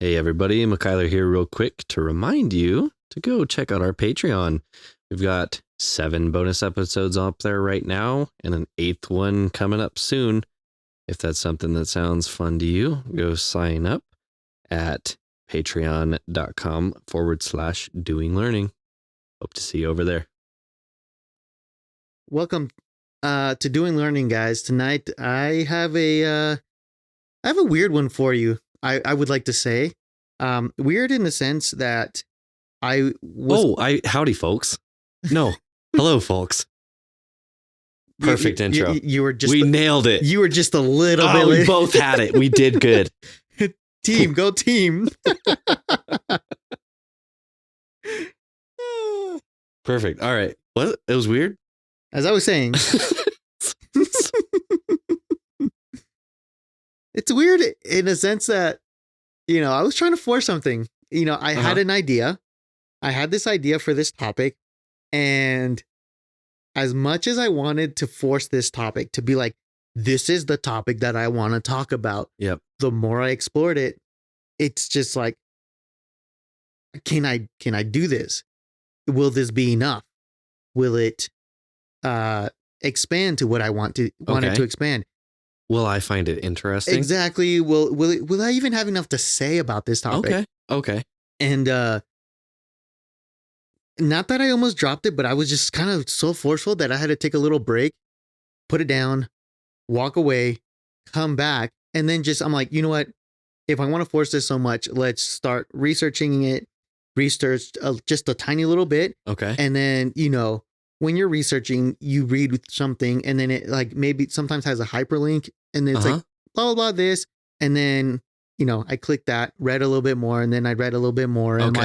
Hey everybody, McKyler here real quick to remind you to go check out our Patreon. We've got 7 bonus episodes up there right now and an 8th one coming up soon. If that's something that sounds fun to you, go sign up at patreon.com/doinglearning. Hope to see you over there. Welcome to Doing Learning, guys. Tonight I have a weird one for you. I would like to say weird in the sense that howdy folks. No, hello folks. Perfect intro. You were just we nailed it. You were just a little bit. We both had it. We did good. Team, go team. Perfect. All right. What? It was weird. As I was saying, it's weird in a sense that, I was trying to force something. I had an idea. I had this idea for this topic. And as much as I wanted to force this topic to be like, this is the topic that I want to talk about. Yep. The more I explored it, it's just like, can I do this? Will this be enough? Will it expand to what I wanted to expand? Will I find it interesting? Exactly. Will I even have enough to say about this topic? Okay. And not that I almost dropped it, but I was just kind of so forceful that I had to take a little break, put it down, walk away, come back, and then I'm like, you know what? If I want to force this so much, let's start researching it. Research just a tiny little bit. Okay. And then, when you're researching, you read something and then it maybe sometimes has a hyperlink and it's like blah, blah, blah, this. And then, I clicked that, read a little bit more, and then I read a little bit more. And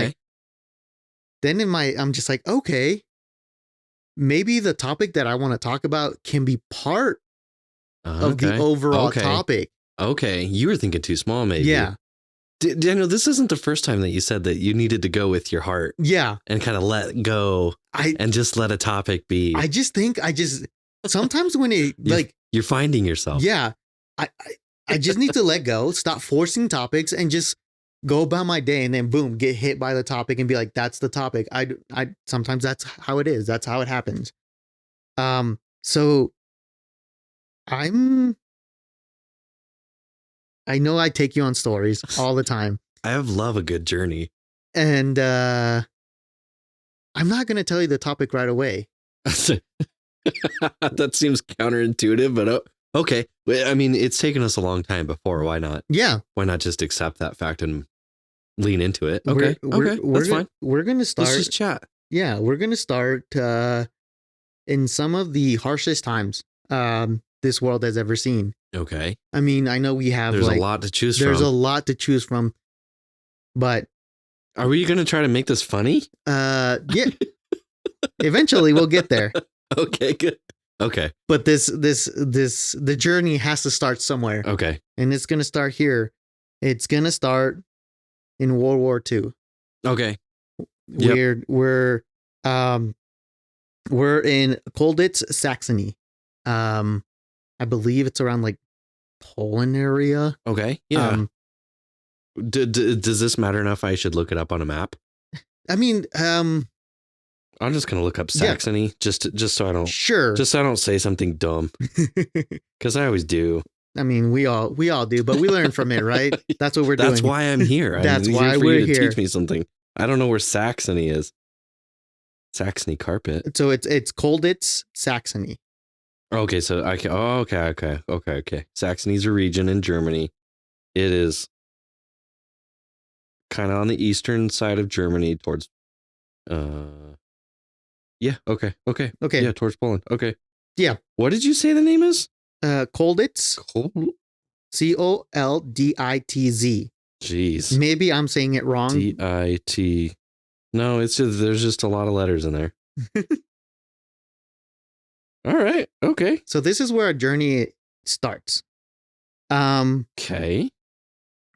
I'm just like, okay, maybe the topic that I want to talk about can be part of the overall topic. Okay. You were thinking too small, maybe. Yeah. Daniel, this isn't the first time that you said that you needed to go with your heart. Yeah. And kind of let go and just let a topic be. I just think sometimes when you're finding yourself. Yeah. I just need to let go, stop forcing topics and just go about my day and then boom, get hit by the topic and be like, that's the topic. I sometimes that's how it is. That's how it happens. So I know I take you on stories all the time. I love a good journey. And I'm not going to tell you the topic right away. That seems counterintuitive, but okay. I mean, it's taken us a long time before. Why not? Yeah. Why not just accept that fact and lean into it? Okay. That's fine. We're going to start. Let's just chat. Yeah. We're going to start in some of the harshest times this world has ever seen. Okay. I mean, I know we have a lot to choose from. There's a lot to choose from, but are we going to try to make this funny? Yeah. Eventually we'll get there. Okay, good. Okay. But the journey has to start somewhere. Okay. And it's going to start here. It's going to start in World War II. Okay. We're in Colditz, Saxony. I believe it's around like Poland area. Okay. Yeah. Does this matter enough? I should look it up on a map. I mean, I'm just gonna look up Saxony just so I don't say something dumb because I always do. I mean, we all do, but we learn from it, right? That's what we're doing. That's why I'm here. That's why we're here. Teach me something. I don't know where Saxony is. Saxony carpet. So it's Colditz, Saxony. Okay, so okay. Saxony's a region in Germany. It is kind of on the eastern side of Germany towards yeah, okay. Yeah, towards Poland. Okay. Yeah. What did you say the name is? Colditz. Colditz. Jeez. Maybe I'm saying it wrong. DIT. No, it's just there's just a lot of letters in there. All right. Okay. So this is where our journey starts. Okay.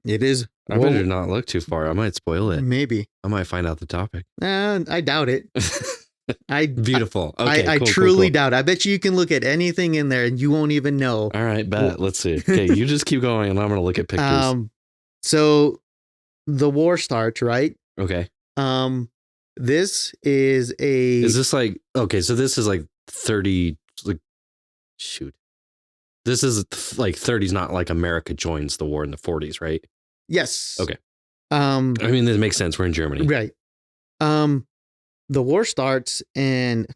It is. I better not look too far. I might spoil it. Maybe. I might find out the topic. I doubt it. Beautiful. Okay. I truly doubt. I bet you can look at anything in there and you won't even know. All right, bet. Let's see. Okay, you just keep going and I'm going to look at pictures. So the war starts, right? Okay. This is Is this like, okay, so this is like 30, like, shoot. This is like 30s, not like America joins the war in the 40s, right? yes. Okay. I mean, this makes sense. We're in Germany. Right. The war starts in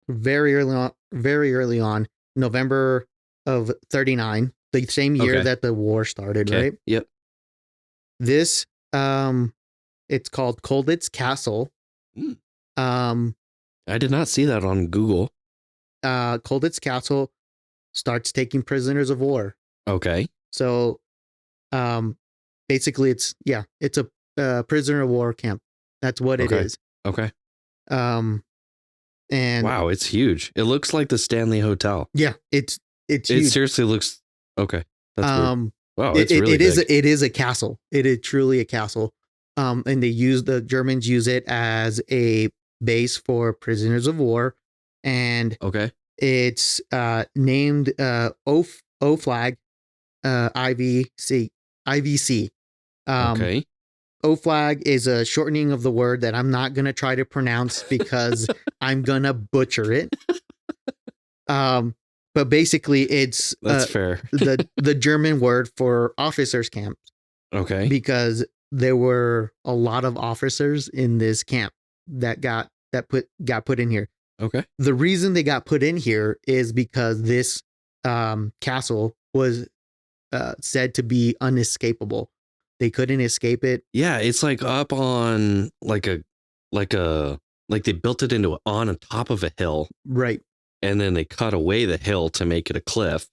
very early on, November of 39, the same year that the war started, right? Yep. This, it's called Colditz Castle. I did not see that on Google. Colditz Castle starts taking prisoners of war. Okay. So, basically it's a prisoner of war camp. That's what it is. Okay. And wow, it's huge. It looks like the Stanley Hotel. Yeah, it's It huge. seriously looks okay. That's weird. Wow, it's it really big. it is a castle. It is truly a castle. And the Germans use it as a base for prisoners of war, and okay. it's named O-Flag IVC. Okay. O-Flag is a shortening of the word that I'm not going to try to pronounce because I'm going to butcher it. But basically it's that's fair. the German word for officers camp. Okay. Because there were a lot of officers in this camp that got put in here. Okay. The reason they got put in here is because this castle was said to be unescapable. They couldn't escape it. Yeah, it's like up on like they built it on top of a hill. Right. And then they cut away the hill to make it a cliff.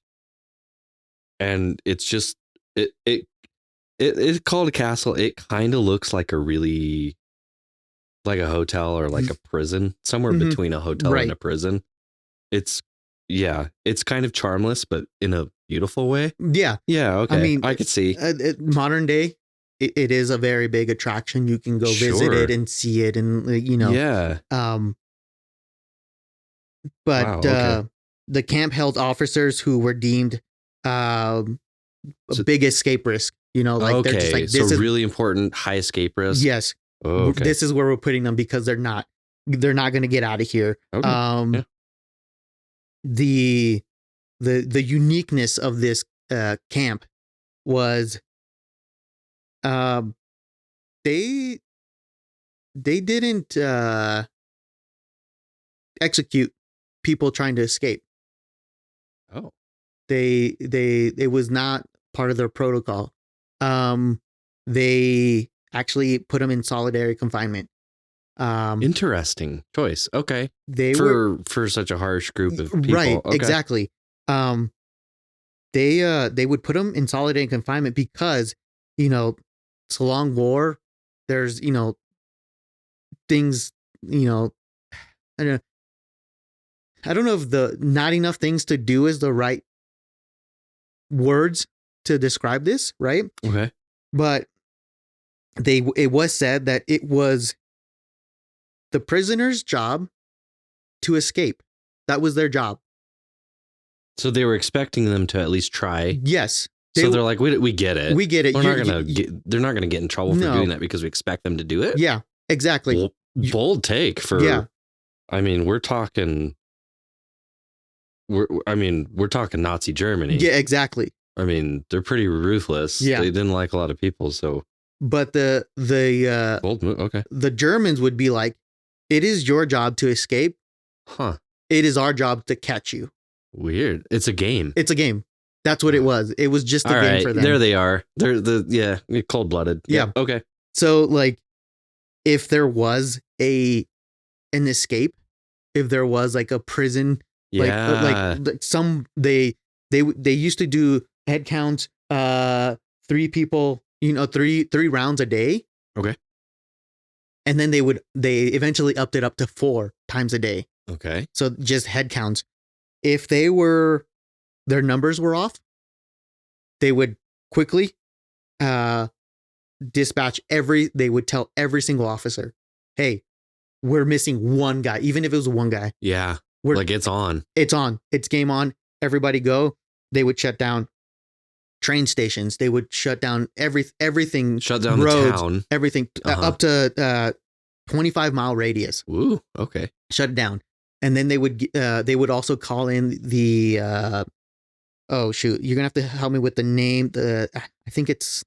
And it's just it's called a castle. It kind of looks like a hotel or like a prison, somewhere between a hotel and a prison. It's kind of charmless, but in a beautiful way. Yeah. Yeah. Okay. I mean, I could see modern day. It is a very big attraction. You can go visit it and see it, and Yeah. But wow, okay. The camp held officers who were deemed a big escape risk. They're just like, this is really important, high escape risk. Yes. Oh, okay. This is where we're putting them because they're not going to get out of here. Okay. The uniqueness of this camp was they didn't execute people trying to escape. Oh. It was not part of their protocol. They actually put them in solitary confinement. Interesting choice. Okay. For such a harsh group of people. Right. Okay. Exactly. They would put them in solitary confinement because, it's a long war. There's, things, I don't know if not enough things to do is the right words to describe this, right? Okay. But it was said that it was the prisoner's job to escape. That was their job. So they were expecting them to at least try. Yes. They're like, we get it. We get it. They're not gonna get in trouble for doing that because we expect them to do it. Yeah, exactly. Bold take for. Yeah. I mean, we're talking Nazi Germany. Yeah, exactly. I mean, they're pretty ruthless. Yeah. They didn't like a lot of people, so. But the bold move. Okay. The Germans would be like, it is your job to escape. Huh. It is our job to catch you. Weird. It's a game. It's a game. That's what it was. It was just a game for them. There they are. They're cold-blooded. Yeah. Okay. So like, if there was an escape, if there was like a prison, like some they used to do head counts, 3 people, 3 rounds a day. Okay. And then they eventually upped it up to 4 times a day. Okay. So just head counts. If their numbers were off, they would quickly dispatch they would tell every single officer, hey, we're missing one guy, even if it was one guy. Yeah. It's on. It's on. It's game on. Everybody go. They would shut down. train stations. They would shut down everything. Shut down roads, the town. everything up to 25-mile radius. Ooh, okay. Shut it down. And then they would also call in the oh shoot, you're gonna have to help me with the name. I think it's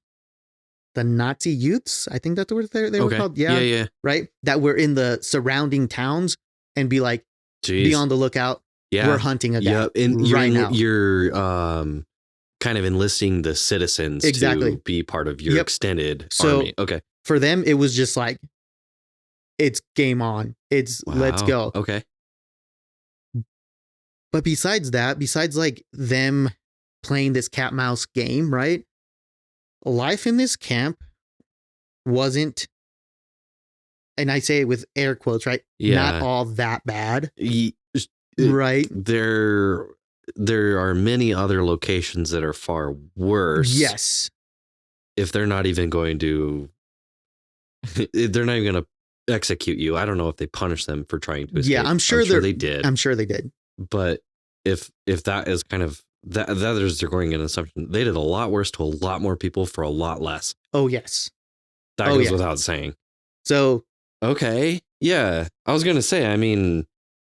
the Nazi youths. I think that's what they were called. Yeah. Right. That were in the surrounding towns and be like, Jeez. be on the lookout. Yeah. We're hunting a guy. Yep. And now. You're kind of enlisting the citizens to be part of your extended army. Okay. For them, it was just like, it's game on. It's let's go. Okay. But besides like them playing this cat mouse game, right? Life in this camp wasn't, and I say it with air quotes, right? Yeah. Not all that bad. Right. There are many other locations that are far worse. Yes. If they're not even going to execute you. I don't know if they punish them for trying to escape. Yeah, I'm sure they did. I'm sure they did. But if that is kind of that is they're going an assumption, they did a lot worse to a lot more people for a lot less. Oh yes. That goes without saying. So okay. Yeah. I was gonna say, I mean,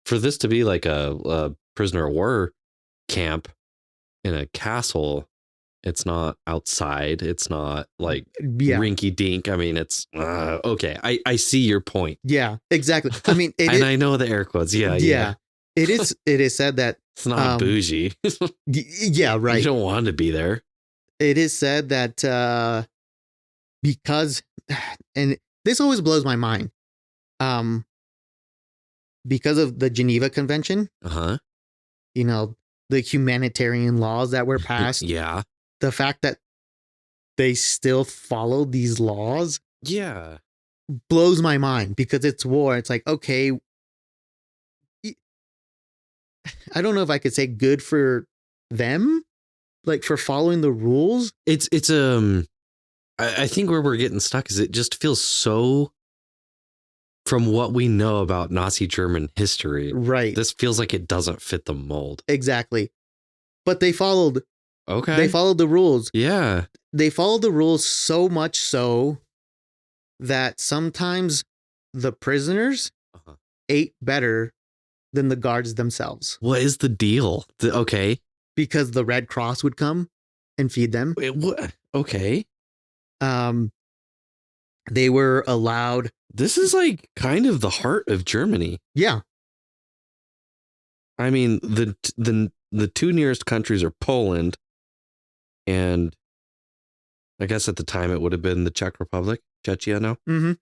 for this to be like a prisoner of war camp in a castle, it's not outside. It's not like rinky dink. I mean, it's okay. I see your point. Yeah, exactly. I mean, I know the air quotes. Yeah. It is said that it's not bougie. Yeah, right. You don't want to be there. It is said that because, and this always blows my mind, because of the Geneva Convention. You know, the humanitarian laws that were passed. Yeah. The fact that they still follow these laws. Yeah. Blows my mind because it's war. It's like, okay, I don't know if I could say good for them, like for following the rules. It's I think where we're getting stuck is it just feels so, from what we know about Nazi German history, right? This feels like it doesn't fit the mold. Exactly. But they followed. Okay. They followed the rules. Yeah. They followed the rules so much so that sometimes the prisoners ate better than the guards themselves. What is the deal? Okay. Because the Red Cross would come and feed them. What? Okay. They were allowed. This is like kind of the heart of Germany. Yeah. I mean, the two nearest countries are Poland, and I guess at the time it would have been the Czech Republic, Czechia now. Mm-hmm.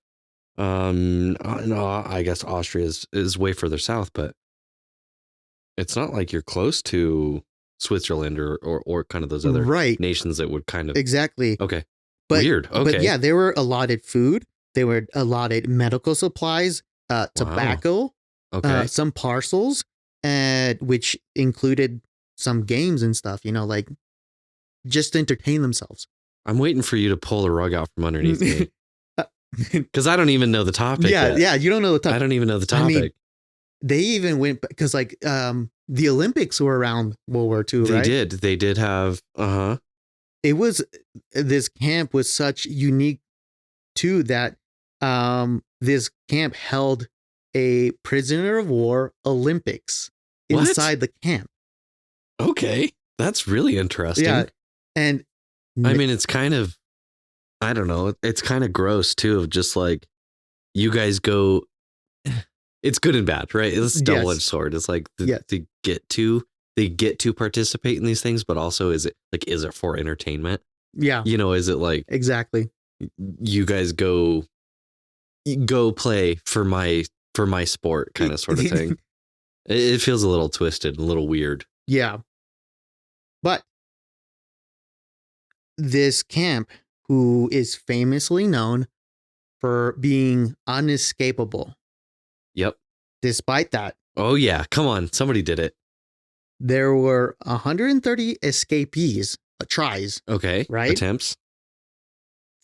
No, I guess Austria is way further south, but it's not like you're close to Switzerland or kind of those other nations that would kind of exactly. Okay. But, weird. Okay. But yeah, they were allotted food. They were allotted medical supplies, tobacco, some parcels, which included some games and stuff, you know, like just to entertain themselves. I'm waiting for you to pull the rug out from underneath me. Because I don't even know the topic. Yeah, you don't know the topic. I don't even know the topic. I mean, they even went, because like the Olympics were around World War II, right? They did have, It was, this camp was such unique too that this camp held a prisoner of war Olympics inside the camp. Okay. That's really interesting. Yeah. And I mean, it's kind of, I don't know. It's kind of gross too, of just like, you guys go, it's good and bad, right? It's a double-edged sword. It's like they get to participate in these things, but also is it for entertainment? Yeah. You know, is it like, exactly, you guys go play for my sport kind of sort of thing. It feels a little twisted, a little weird. Yeah. But this camp, who is famously known for being unescapable. Yep. Despite that. Oh yeah, come on, somebody did it. There were 130 escapees, tries. Okay. Right? Attempts.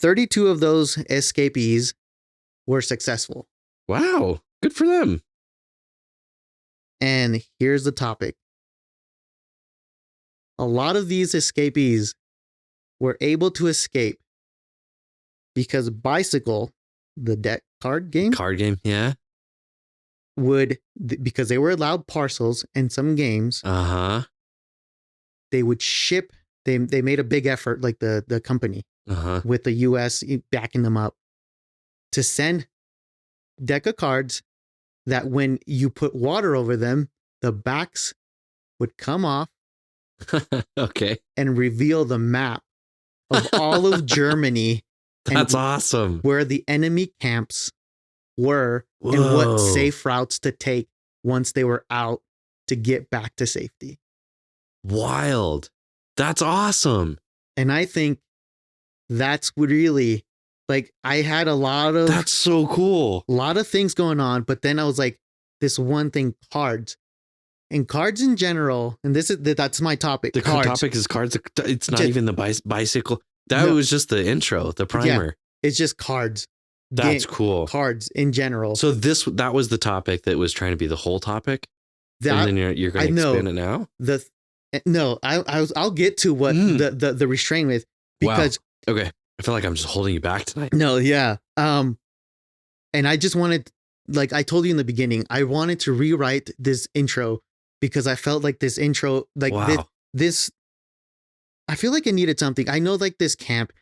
32 of those escapees were successful. Wow. Good for them. And here's the topic. A lot of these escapees were able to escape because Bicycle, the deck card game, yeah. because they were allowed parcels in some games, they would ship. They made a big effort, like the company with the US backing them up, to send deck of cards that when you put water over them, the backs would come off. Okay. And reveal the map of all of Germany. That's awesome. Where the enemy camps were. Whoa. And what safe routes to take once they were out to get back to safety. Wild. That's awesome. And I think that's really, like, I had a lot of... That's so cool. A lot of things going on, but then I was like, this one thing, cards. And cards in general, and that's my topic. The topic is cards. It's not even the bicycle. That was just the intro, the primer. Yeah, it's just cards. That's cool. Cards in general. So that was the topic that was trying to be the whole topic. And then you're going to expand it now. I'll get to what the restraint with, because okay, I feel like I'm just holding you back tonight. No, yeah. And I just wanted, like I told you in the beginning, I wanted to rewrite this intro because I felt like this intro, like this, I feel like I needed something. I know like this camp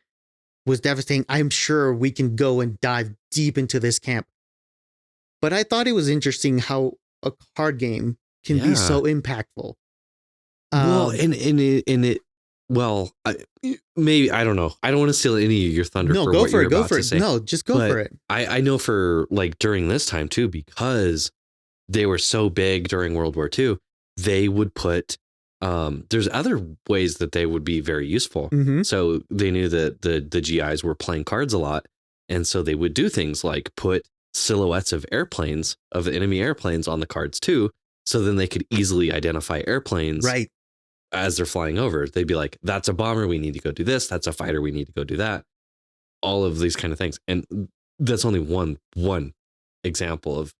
was devastating. I'm sure we can go and dive deep into this camp. But I thought it was interesting how a card game can be so impactful. Maybe, I don't know. I don't want to steal any of your thunder. No, go for it. No, just go for it. I know for like during this time too, because they were so big during World War II, they would put, there's other ways that they would be very useful. Mm-hmm. So they knew that the GIs were playing cards a lot. And so they would do things like put silhouettes of airplanes, of the enemy airplanes on the cards too. So then they could easily identify airplanes as they're flying over. They'd be like, that's a bomber, we need to go do this. That's a fighter, we need to go do that. All of these kind of things. And that's only one example of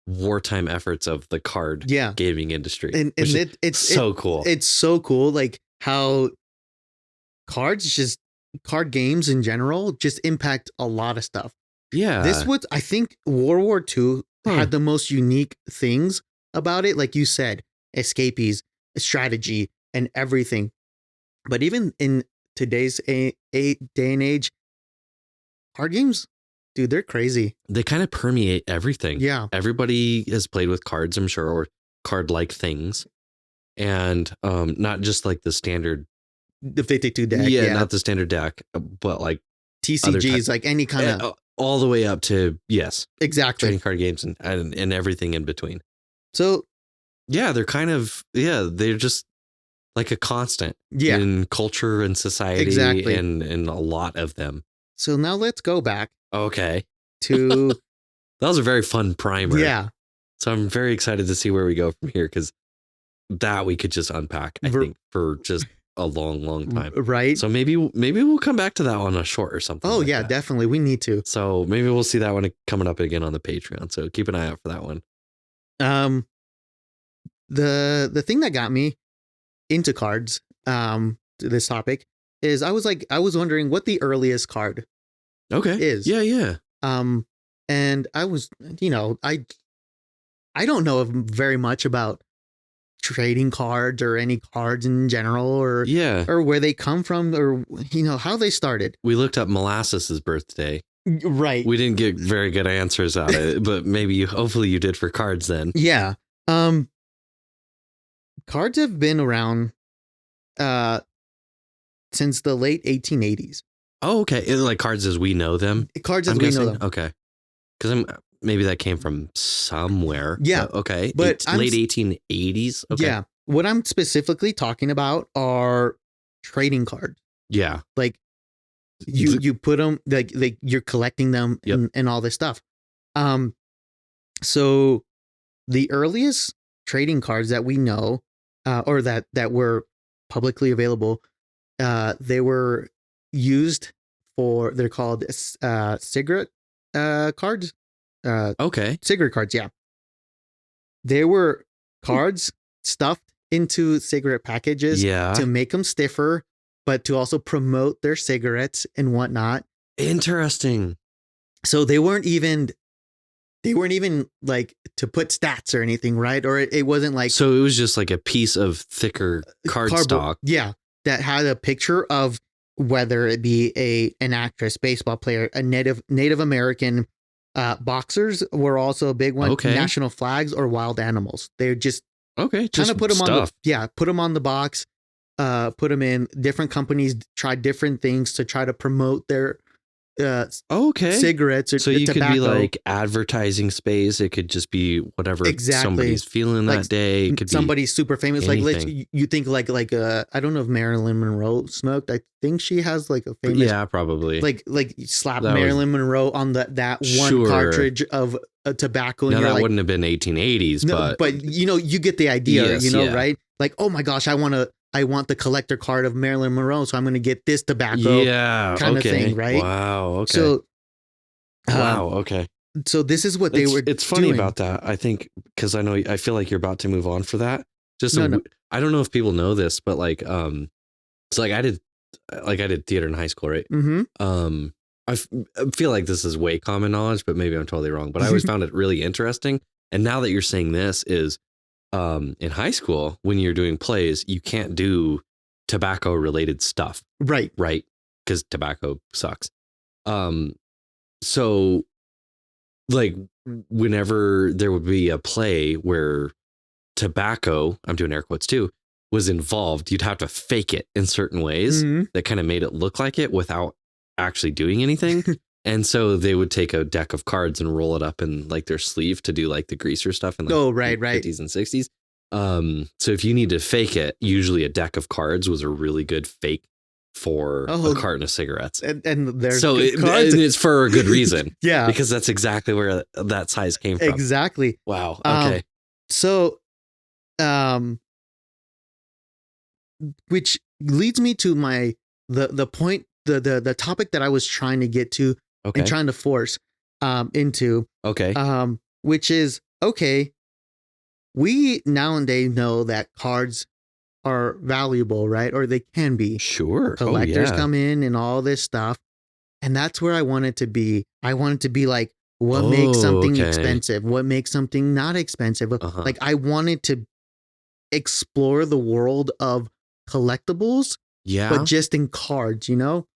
wartime efforts of the card gaming industry. And it's so cool. It's so cool. Like how card games in general just impact a lot of stuff. Yeah. This was, I think World War II had the most unique things about it. Like you said, escapees, strategy, and everything. But even in today's day and age, card games, dude, they're crazy. They kind of permeate everything. Yeah. Everybody has played with cards, I'm sure, or card-like things. And not just like the standard. The 52 deck. Yeah, not the standard deck, but like TCGs, like any kind of. All the way up to, exactly, trading card games and everything in between. So, yeah, they're kind of, they're just like a constant in culture and society and a lot of them. So now let's go back. Okay. To that was a very fun primer. Yeah. So I'm very excited to see where we go from here, because that we could just unpack, I think, for just a long time. Right. So maybe we'll come back to that on a short or something. Oh, yeah, definitely. We need to. So maybe we'll see that one coming up again on the Patreon. So keep an eye out for that one. The thing that got me into cards, this topic, is I was wondering what the earliest card is. Yeah. And I was, I don't know very much about trading cards or any cards in general, or where they come from, or how they started. We looked up Molasses's birthday. Right. We didn't get very good answers out of it, but hopefully you did for cards then. Yeah. Cards have been around since the late 1880s. Oh, okay. Like cards as we know them. Cards as we know them. Okay. Because maybe that came from somewhere. Yeah. Okay. But late 1880s. Okay. Yeah. What I'm specifically talking about are trading cards. Yeah. Like you put them, like you're collecting them and all this stuff. So the earliest trading cards that we know, or that were publicly available, they were used for, they're called cigarette cards. Okay. Cigarette cards, yeah. They were cards stuffed into cigarette packages to make them stiffer, but to also promote their cigarettes and whatnot. Interesting. So they weren't even like to put stats or anything, right? Or it wasn't like, so it was just like a piece of thicker cardstock. Yeah, that had a picture of whether it be an actress, baseball player, a Native American. Boxers were also a big one. Okay. National flags or wild animals. They just Just put them stuff. put them on the box. Put them in. Different companies tried different things to try to promote their cigarettes or so you tobacco. could be like advertising space. It could just be whatever somebody's feeling like that day. It could somebody's super famous. anything. Like you think like I don't know if Marilyn Monroe smoked. I think she has like a famous. Yeah, probably. Like slap Marilyn Monroe on that one cartridge of tobacco. Now and that like, wouldn't have been 1880s, but you get the idea. Yes, right? Like, oh my gosh, I want the collector card of Marilyn Monroe, so I'm going to get this tobacco kind of thing, right? Wow. Okay. So, Okay. So this is what they were. It's funny about that. I think because I feel like you're about to move on for that. I don't know if people know this, but like, it's like I did theater in high school, right? Mm-hmm. I feel like this is way common knowledge, but maybe I'm totally wrong. But I always found it really interesting. And now that you're saying this is, in high school, when you're doing plays, you can't do tobacco related stuff. Right. Because tobacco sucks. So like whenever there would be a play where tobacco, I'm doing air quotes too, was involved, you'd have to fake it in certain ways that kind of made it look like it without actually doing anything. And so they would take a deck of cards and roll it up in like their sleeve to do like the greaser stuff in like the 50s and 60s. So if you need to fake it, usually a deck of cards was a really good fake for a carton of cigarettes. And there's so it's for a good reason. Yeah. Because that's exactly where that size came from. Exactly. Wow. Okay. So, which leads me to the point, the topic that I was trying to get to and trying to force into. Okay. Which is, we nowadays know that cards are valuable, right? Or they can be. Sure. Collectors come in and all this stuff. And that's where I wanted to be. I wanted to be like, what makes something expensive? What makes something not expensive? Like I wanted to explore the world of collectibles. Yeah. But just in cards,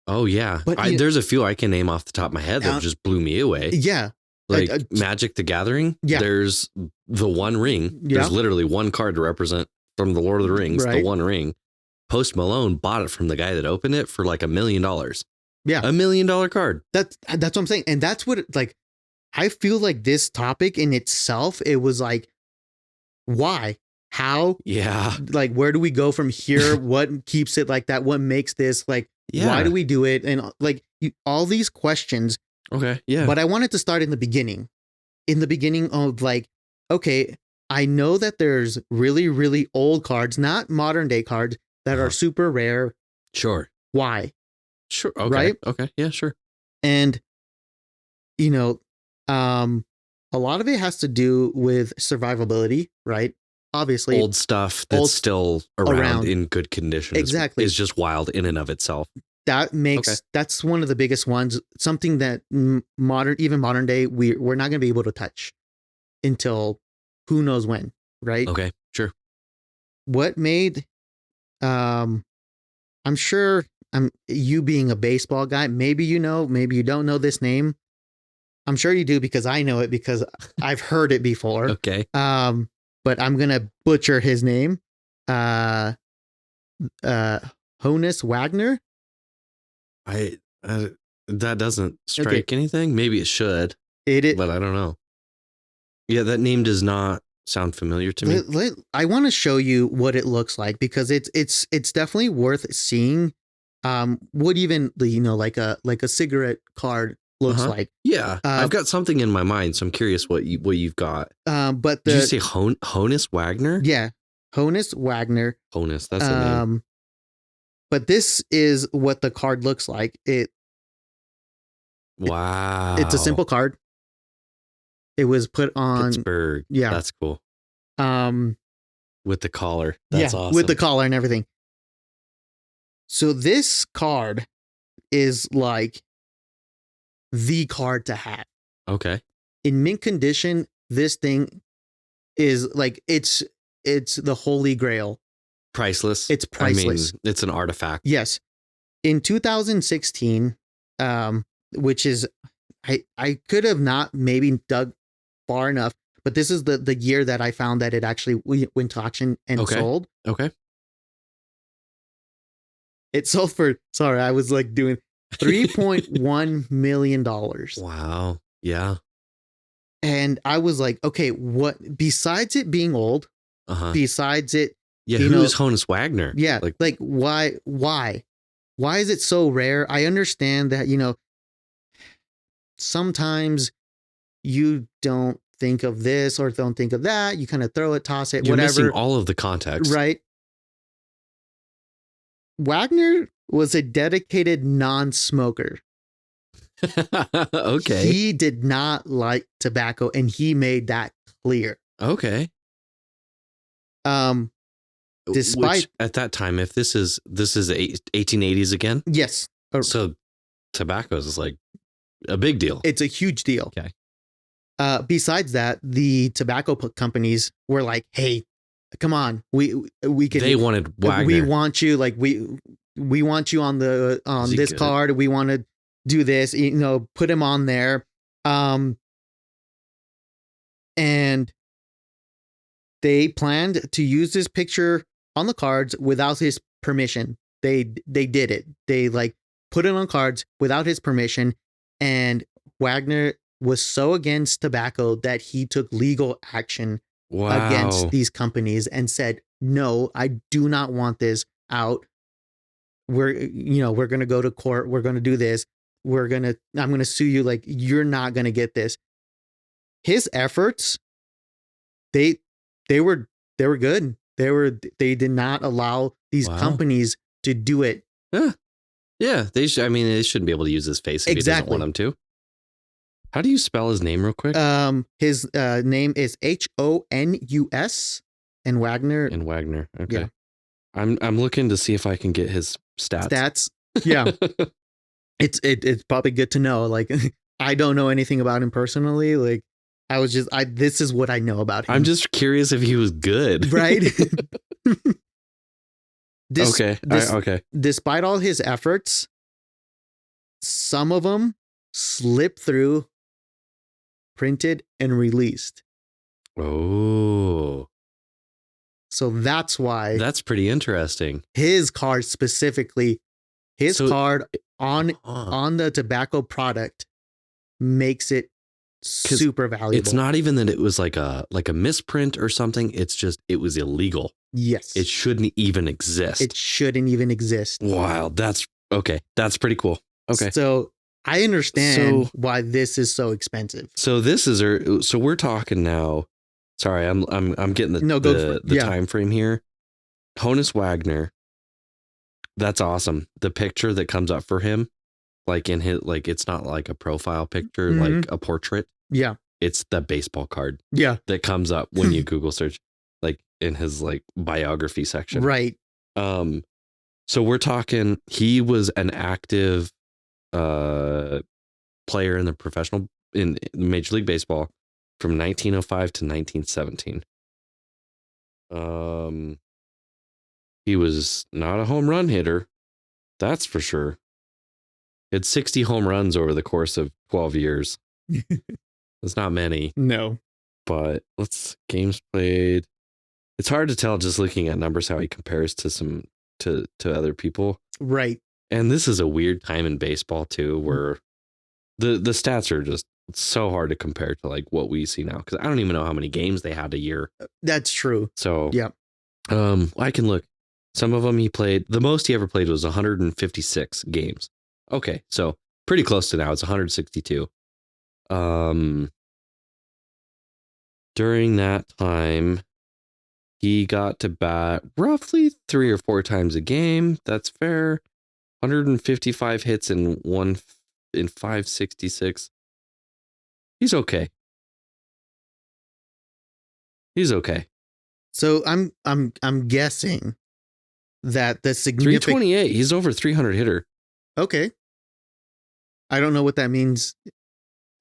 Oh, yeah. But there's a few I can name off the top of my head that just blew me away. Yeah. Like Magic the Gathering. Yeah. There's the One Ring. Yeah. There's literally one card to represent from the Lord of the Rings, the One Ring. Post Malone bought it from the guy that opened it for like $1 million. Yeah. $1 million card. That's what I'm saying. And that's what I feel like this topic in itself, it was like, why? How? Yeah. Like, where do we go from here? What keeps it like that? What makes this like, why do we do it? And like all these questions. Okay. Yeah. But I wanted to start in the beginning of like, I know that there's really, really old cards, not modern day cards that are super rare. Sure. Why? Sure. Okay. Right. Okay. Yeah, sure. And, a lot of it has to do with survivability, right? Obviously, old stuff that's still around in good condition is just wild in and of itself. That makes that's one of the biggest ones. Something that modern day we're not going to be able to touch until who knows when, right? Okay, sure. What made I'm sure you being a baseball guy, maybe you know, maybe you don't know this name. I'm sure you do because I know it because I've heard it before. Okay. But I'm going to butcher his name. Honus Wagner. That doesn't strike anything. Maybe it should. But I don't know. Yeah, that name does not sound familiar to me. I want to show you what it looks like because it's definitely worth seeing. What even like a cigarette card looks like. Yeah, I've got something in my mind, so I'm curious what you've got. But did you say Honus Wagner? Yeah, Honus Wagner. Honus, that's the name. But this is what the card looks like. Wow. It's a simple card. It was put on Pittsburgh. Yeah, that's cool. With the collar. That's awesome. With the collar and everything. So this card is like the card to have. Okay. In mint condition, this thing is like it's the holy grail. Priceless. It's priceless. I mean, it's an artifact. Yes. In 2016, which is I could have not maybe dug far enough, but this is the year that I found that it actually went to auction and sold. Okay. It sold for, sorry, I was like doing $3.1 million. Wow. Yeah. And I was like, okay, what besides it being old, besides it, yeah, who is Honus Wagner? Yeah, like why is it so rare? I understand that, you know, sometimes you don't think of this or don't think of that. You kind of throw it, toss it, You're whatever. Missing all of the context, right? Wagner was a dedicated non-smoker. Okay. He did not like tobacco, and he made that clear. Okay. Despite which, at that time, if this is 1880s again, yes, so tobacco is like a big deal. It's a huge deal. Okay. Besides that, the tobacco companies were like, "Hey, come on, we can." They wanted Wagner. We want you, like we want you on this good? card. We want to do this. You know, put him on there. And they planned to use this picture on the cards without his permission. They did it. They like put it on cards without his permission, and Wagner was so against tobacco that he took legal action against these companies and said, "No, I do not want this out. We're going to go to court. We're going to do this. I'm going to sue you. Like, you're not going to get this." His efforts, they were good. They did not allow these companies to do it. Yeah. They shouldn't be able to use his face if he doesn't want them to. How do you spell his name real quick? His name is Honus and Wagner. And Wagner. Okay. Yeah. I'm looking to see if I can get his stats. Yeah. It's probably good to know. Like, I don't know anything about him personally. Like, this is what I know about him. I'm just curious if he was good. Right? Okay. Okay. Despite all his efforts, some of them slipped through, printed, and released. Oh. So that's why. That's pretty interesting. His card specifically, card on the tobacco product makes it super valuable. It's not even that it was like a misprint or something. It's just, it was illegal. Yes. It shouldn't even exist. It shouldn't even exist. Wow. That's okay. That's pretty cool. Okay. So I understand why this is so expensive. So we're talking now. Sorry, I'm getting the time frame here. Honus Wagner. That's awesome. The picture that comes up for him, like in his, like, it's not like a profile picture, like a portrait. Yeah. It's the baseball card. Yeah. That comes up when you Google search, like in his like biography section. Right. So we're talking, he was an active player in the professional in Major League Baseball from 1905 to 1917. He was not a home run hitter, that's for sure. He had 60 home runs over the course of 12 years. That's not many. No. But games played. It's hard to tell just looking at numbers how he compares to other people. Right. And this is a weird time in baseball too, where the stats are just so hard to compare to like what we see now, because I don't even know how many games they had a year. That's true. So yeah. I can look. Some of them he played. The most he ever played was 156 games. Okay, so pretty close to now. It's 162. During that time, he got to bat roughly 3 or 4 times a game. That's fair. 155 hits in 566. He's okay. He's okay. So I'm guessing that the significant. 328. He's over 300 hitter. Okay. I don't know what that means.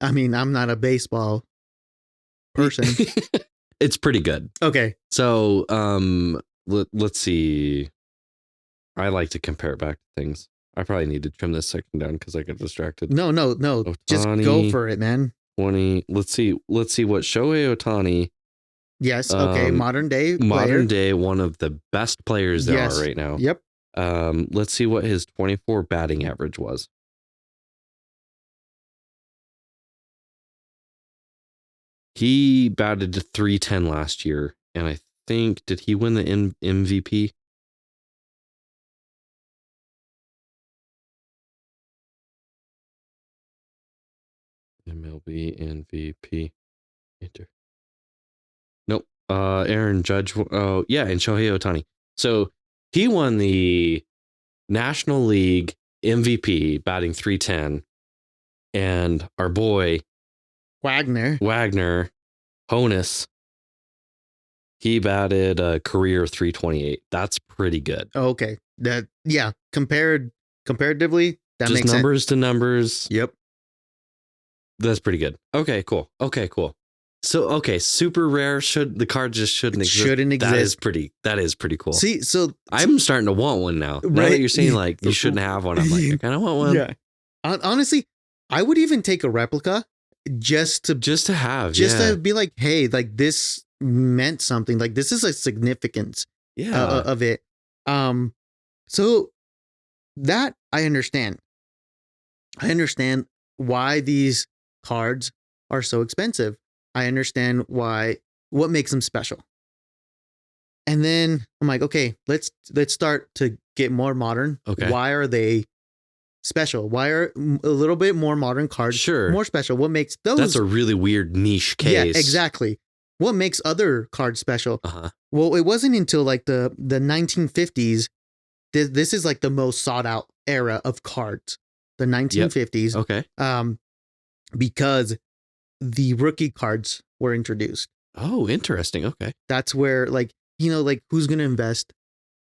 I mean, I'm not a baseball person. It's pretty good. Okay. So, let's see. I like to compare it back to things. I probably need to trim this section down because I got distracted. No. Ohtani, Just go for it, man. 20. Let's see what Shohei Ohtani. Yes. Okay. Modern day, one of the best players there are right now. Yep. Let's see what his 24 batting average was. He batted to 310 last year, and I think, did he win the MVP? MLB MVP. Enter. Nope. Aaron Judge. Oh, yeah, and Shohei Ohtani. So he won the National League MVP, batting 310, and our boy Wagner, Honus, he batted a career 328. That's pretty good. Okay. Comparatively, that just makes numbers sense. to numbers. Yep. That's pretty good. Okay, cool. So, super rare. The card just shouldn't exist. Shouldn't exist. That is pretty cool. See, so I'm starting to want one now. Now that you're saying like you shouldn't have one, I'm like, I kind of want one. Yeah. Honestly, I would even take a replica just to be like, hey, like this meant something. Like this is a significance of it. So that I understand. I understand why these cards are so expensive. I understand what makes them special. And then I'm like, okay, let's start to get more modern. Okay. Why are they special? Why are a little bit more modern cards more special? What makes those? That's a really weird niche case. Yeah, exactly. What makes other cards special? Well, it wasn't until like the 1950s. This is like the most sought out era of cards. The 1950s. Yep. Okay. Because the rookie cards were introduced. Oh, interesting. Okay. That's where like who's going to invest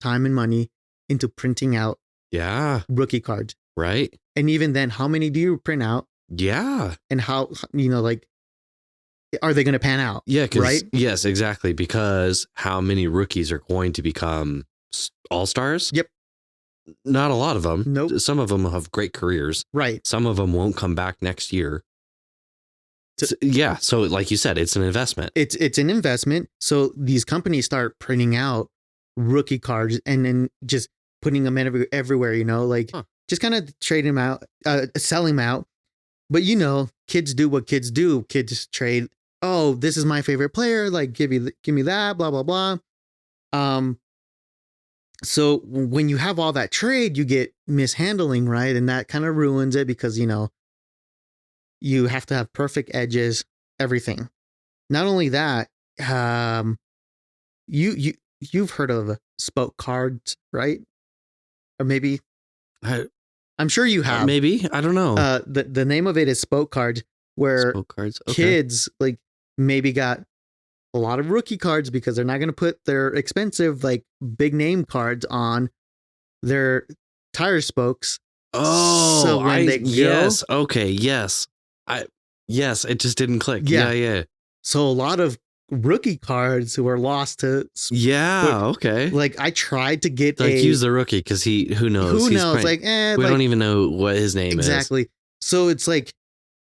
time and money into printing out rookie cards. Right. And even then, how many do you print out? Yeah. And how, are they going to pan out? Yeah. Right. Yes, exactly. Because how many rookies are going to become all-stars? Yep. Not a lot of them. Nope. Some of them have great careers. Right. Some of them won't come back next year. So like you said, it's an investment. It's an investment. So these companies start printing out rookie cards and then just putting them everywhere, just kind of trading them out, selling them out. But kids do what kids do. Kids trade. Oh, this is my favorite player. Like, give me that, blah, blah, blah. So when you have all that trade, you get mishandling, right? And that kind of ruins it because, you have to have perfect edges, everything. Not only that, you've heard of spoke cards, right? Or maybe I'm sure you have. Maybe, I don't know. The name of it is spoke cards, where spoke cards. Okay. Kids like maybe got a lot of rookie cards because they're not going to put their expensive like big name cards on their tire spokes. Oh, so when they yes. Okay. Yes. Yes. It just didn't click. Yeah. So a lot of rookie cards who are lost to. Okay. Like I tried to get use the rookie because who knows? Who knows? We don't even know what his name is. Exactly. So it's like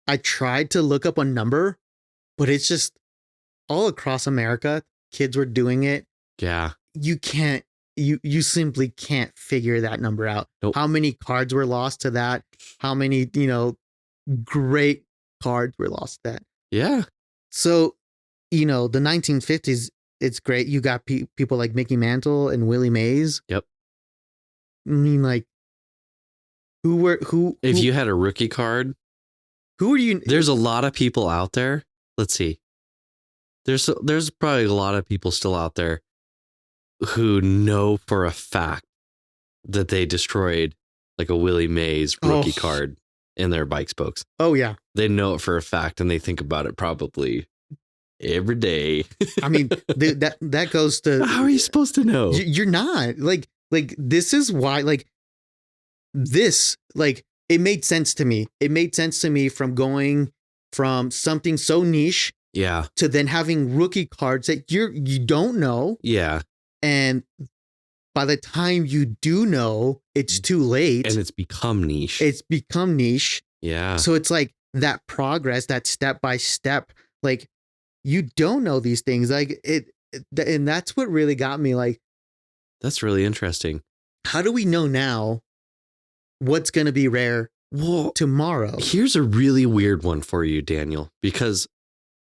I tried to look up a number, but it's just all across America. Kids were doing it. Yeah. You can't. You simply can't figure that number out. Nope. How many cards were lost to that? How many great cards were lost to that? Yeah. So, the 1950s, it's great. You got people like Mickey Mantle and Willie Mays. Yep. I mean, like, if you had a rookie card, who are you? There's a lot of people out there. Let's see. There's probably a lot of people still out there who know for a fact that they destroyed like a Willie Mays rookie card in their bike spokes. Oh yeah. They know it for a fact and they think about it probably every day. I mean, that goes to, how are you supposed to know? You're not like, Like, this is why, like, it made sense to me. It made sense to me from going from something so niche Yeah. to then having rookie cards that you don't know. Yeah. And by the time you do know, it's too late. And it's become niche. It's become niche. Yeah. So it's like that progress, that step by step, like you don't know these things. Like and that's what really got me. Like, that's really interesting. How do we know now what's going to be rare tomorrow? Here's a really weird one for you, Daniel, because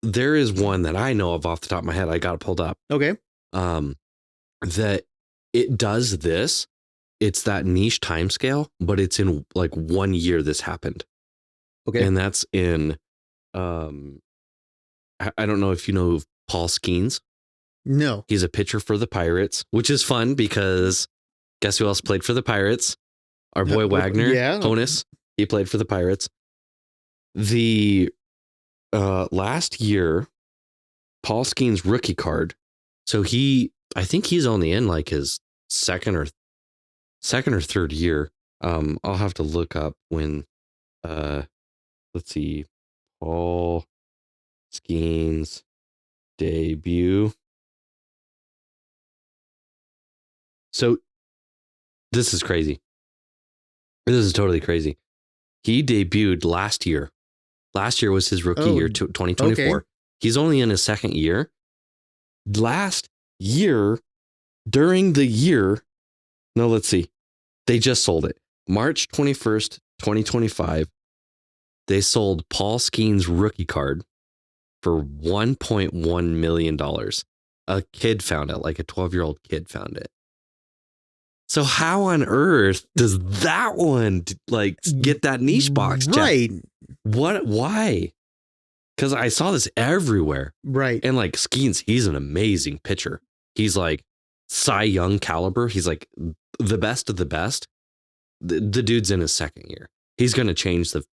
there is one that I know of off the top of my head. I got it pulled up. Okay. That it does this. It's that niche time scale, but it's in like 1 year this happened. Okay. And that's in, I don't know if you know Paul Skeens. No. He's a pitcher for the Pirates, which is fun because guess who else played for the Pirates? Our boy Wagner, Honus. He played for the Pirates. The last year, Paul Skeens' rookie card. So I think he's only in like his second or third year. I'll have to look up when. Let's see, Paul Skeens' debut. So this is crazy. This is totally crazy. He debuted last year. Last year was his rookie year, 2024. Okay. He's only in his second year. Last year, during the year, no, let's see. They just sold it. March 21st, 2025. They sold Paul Skeens' rookie card for $1.1 million. A kid found it, like a 12-year-old kid found it. So how on earth does that one like get that niche box check? Right. What? Why? Because I saw this everywhere. Right. And like Skeens, he's an amazing pitcher. He's like Cy Young caliber. He's like the best of the best. The dude's in his second year. He's going to change the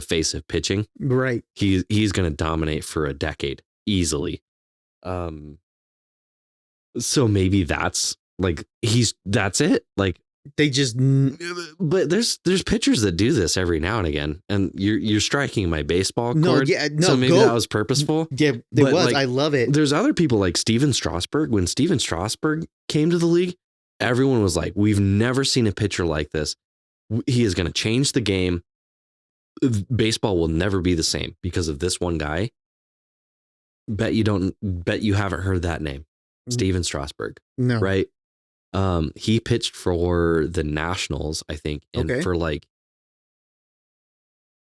face of pitching. Right. He's going to dominate for a decade easily. So maybe that's like that's it. Like they just. But there's pitchers that do this every now and again, and you're striking my baseball chord. No, yeah, no. So maybe that was purposeful. Yeah, it was. Like, I love it. There's other people like Steven Strasburg. When Steven Strasburg came to the league, everyone was like, "We've never seen a pitcher like this. He is going to change the game. Baseball will never be the same because of this one guy." Bet you haven't heard that name, Steven Strasburg. No, right? He pitched for the Nationals, I think, and for like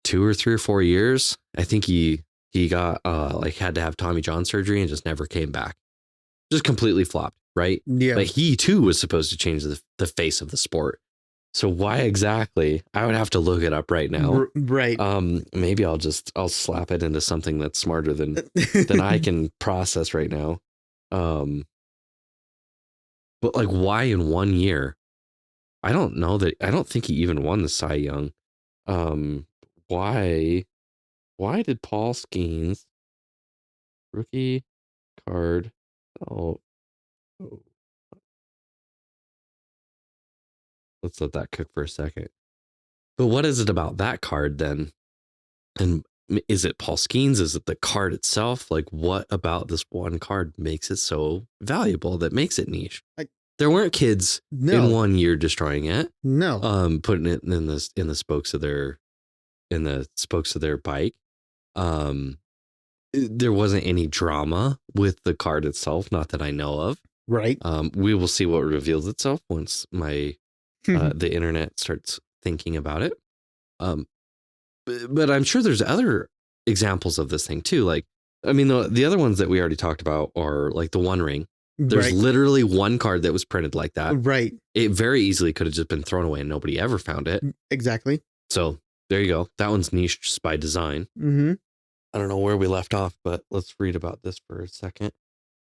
2 or 3 or 4 years. I think he got like had to have Tommy John surgery and just never came back. Just completely flopped, right? Yeah. But he too was supposed to change the face of the sport. So why exactly? I would have to look it up right now. Right. Maybe I'll slap it into something that's smarter than I can process right now. But like, why in 1 year? I don't know that. I don't think he even won the Cy Young. Why did Paul Skeens rookie card? Let's let that cook for a second. But what is it about that card then? And is it Paul Skeens? Is it the card itself? Like, what about this one card makes it so valuable that makes it niche? There weren't kids in 1 year destroying it. No. Putting it in the spokes of their bike. There wasn't any drama with the card itself, not that I know of. Right. We will see what reveals itself once my the internet starts thinking about it. But I'm sure there's other examples of this thing too. Like, I mean, the other ones that we already talked about are like the One Ring. There's literally one card that was printed like that. Right. It very easily could have just been thrown away and nobody ever found it. Exactly. So there you go. That one's niche just by design. Mm-hmm. I don't know where we left off, but let's read about this for a second.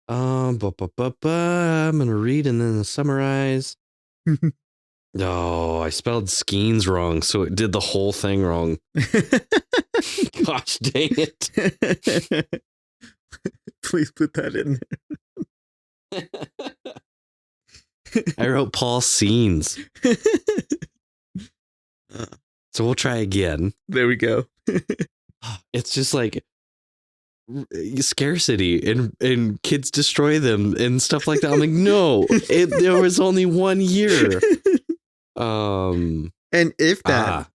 I'm going to read and then summarize. Oh, I spelled Skeens wrong, so it did the whole thing wrong. Gosh dang it. Please put that in there. I wrote Paul Scenes. So we'll try again. There we go. It's just like scarcity and kids destroy them and stuff like that. I'm like, no, there was only 1 year. And if that,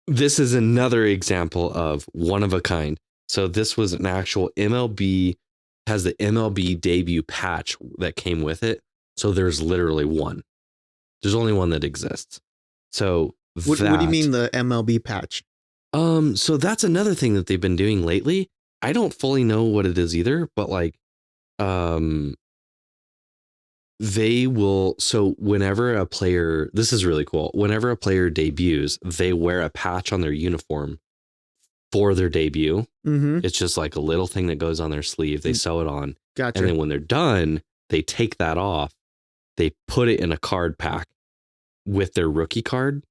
this is another example of one of a kind. So this was an actual MLB, has the MLB debut patch that came with it. So there's literally one. There's only one that exists. So what do you mean the MLB patch? So that's another thing that they've been doing lately. I don't fully know what it is either, but like, they will. So whenever a player, this is really cool. Whenever a player debuts, they wear a patch on their uniform for their debut. Mm-hmm. It's just like a little thing that goes on their sleeve. They sew it on. Gotcha. And then when they're done, they take that off. They put it in a card pack with their rookie card.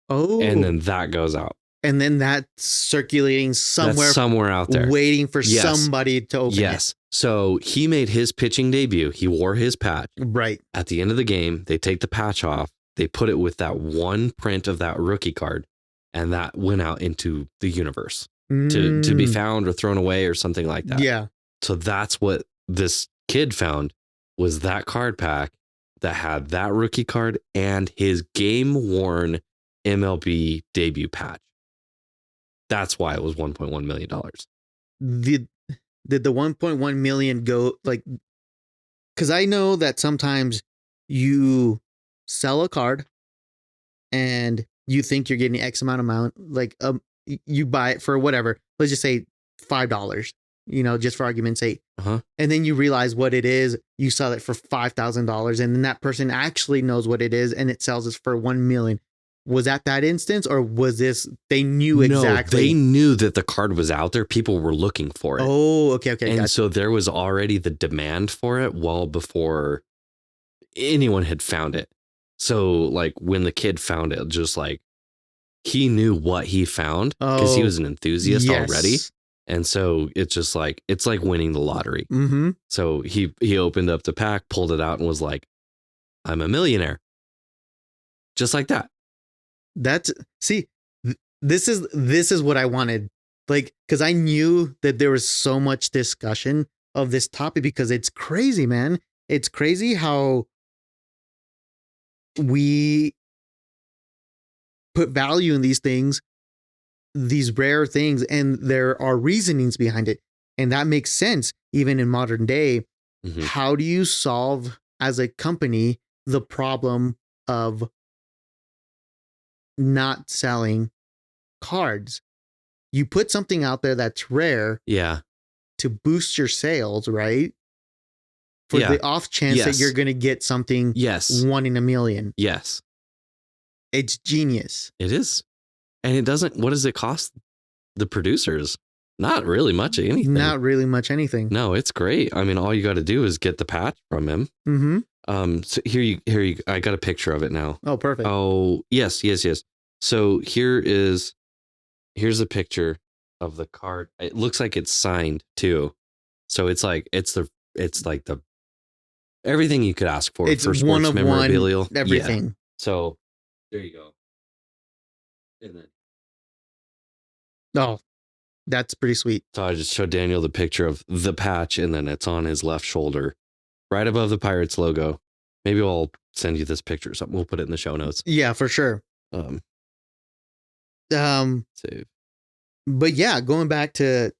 Oh. And then that goes out. And then that's circulating somewhere out there, waiting for somebody to open it. So he made his pitching debut. He wore his patch. Right. At the end of the game, they take the patch off. They put it with that one print of that rookie card. And that went out into the universe to be found or thrown away or something like that. Yeah. So that's what this kid found, was that card pack that had that rookie card and his game worn MLB debut patch. That's why it was $1.1 million. Did the 1.1 million go like, because I know that sometimes you sell a card and you think you're getting X amount, like you buy it for whatever, let's just say $5, just for argument's sake. Uh-huh. And then you realize what it is, you sell it for $5,000, and then that person actually knows what it is and it sells it for 1 million. Was that instance, or was this, they knew exactly? No, they knew that the card was out there. People were looking for it. Oh, okay. And gotcha. so there was already the demand for it well before anyone had found it. So like when the kid found it, just like he knew what he found because he was an enthusiast already. And so it's just like, it's like winning the lottery. Mm-hmm. So he opened up the pack, pulled it out and was like, I'm a millionaire. Just like that. This is what I wanted. Like, because I knew that there was so much discussion of this topic, because it's crazy, man. It's crazy how we put value in these things, these rare things, and there are reasonings behind it. And that makes sense even in modern day. Mm-hmm. How do you solve as a company the problem of not selling cards? You put something out there that's rare, to boost your sales, right? For the off chance that you're going to get something 1 in a million. Yes. It's genius. It is. And it doesn't, what does it cost the producers? Not really much anything. Not really much anything. No, it's great. I mean, all you got to do is get the patch from him. Mm-hmm. So here you, I got a picture of it now. Oh, perfect. Oh, yes. So here's a picture of the card. It looks like it's signed too. So it's like the everything you could ask for sports memorabilia. Everything. Yeah. So there you go. And then, oh, that's pretty sweet. So I just showed Daniel the picture of the patch, and then it's on his left shoulder, right above the Pirates logo. Maybe I'll send you this picture or something. We'll put it in the show notes. Yeah, for sure. Save. But yeah, going back to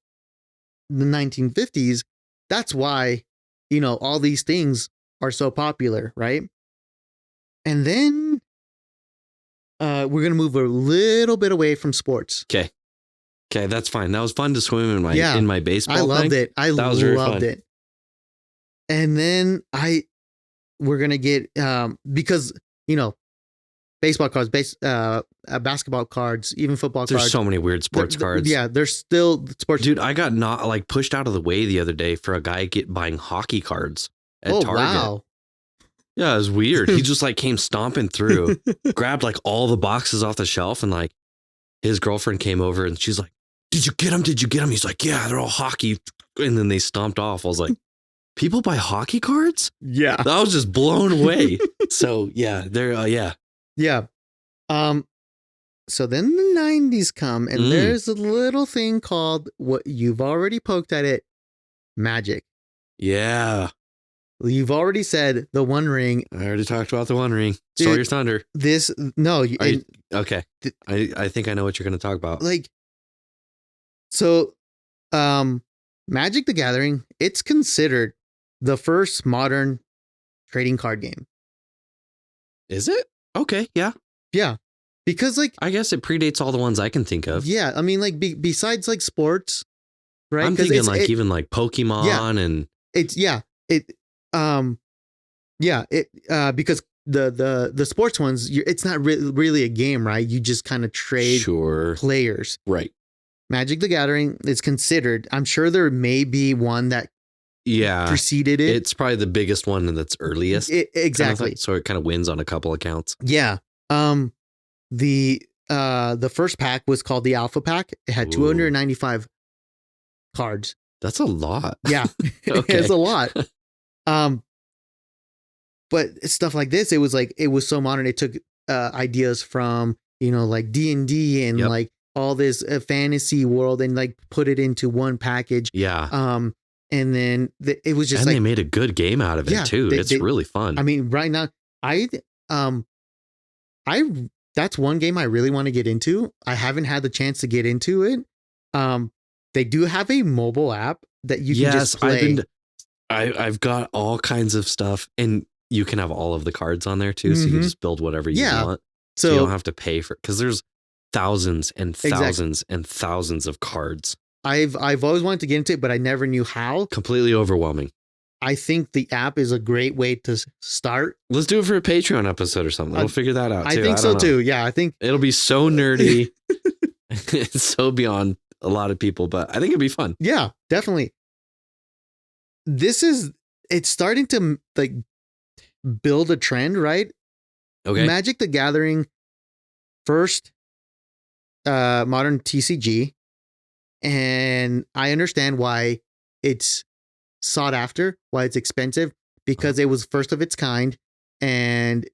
the 1950s, that's why, all these things are so popular, right? And then we're going to move a little bit away from sports. Okay, that's fine. That was fun to swim in my baseball. I loved it. I loved it. And then we're going to get, because, baseball cards, basketball cards, even football cards. There's so many weird sports cards. Yeah, there's still sports. Dude, I got pushed out of the way the other day for a guy buying hockey cards at Target. Wow. Yeah, it was weird. He just came stomping through, grabbed all the boxes off the shelf, and his girlfriend came over and she's like, "Did you get them? Did you get them?" He's like, "Yeah, they're all hockey." And then they stomped off. I was like, People buy hockey cards? Yeah. I was just blown away. So yeah, they're yeah. Yeah. So then the 90s come, and there's a little thing called, what you've already poked at it, Magic. Yeah. You've already said the One Ring. I already talked about the One Ring. Dude, Stole your thunder. Okay. I think I know what you're going to talk about. Like, so, Magic the Gathering, it's considered the first modern trading card game. Is it? Okay. Yeah. Yeah. Because like, I guess it predates all the ones I can think of. Yeah. I mean, like besides like sports, right? I'm thinking like even like Pokemon and it's, because the sports ones, it's not really a game, right? You just kind of trade players. Right. Magic the Gathering is considered, I'm sure there may be one that preceded it. It's probably the biggest one that's earliest. Exactly. Kind of, so it kind of wins on a couple accounts. Yeah. The first pack was called the Alpha Pack. It had 295 cards. That's a lot. Yeah. It's a lot. But stuff like this, it was so modern. It took ideas from, like D&D and like all this fantasy world and like put it into one package. Yeah. And then it was just and they made a good game out of it too. It's really fun. I mean, right now, that's one game I really want to get into. I haven't had the chance to get into it. They do have a mobile app that you can just play. I've got all kinds of stuff, and you can have all of the cards on there too. So you can just build whatever you want. So you don't have to pay for it, because there's thousands and thousands and thousands of cards. I've always wanted to get into it, but I never knew how. Completely overwhelming. I think the app is a great way to start. Let's do it for a Patreon episode or something. We'll figure that out too. I think so too. Yeah, I think it'll be so nerdy. It's so beyond a lot of people, but I think it'd be fun. Yeah, definitely. It's starting to like build a trend, right? Okay. Magic the Gathering, first modern TCG. And I understand why it's sought after, why it's expensive, because it was first of its kind. And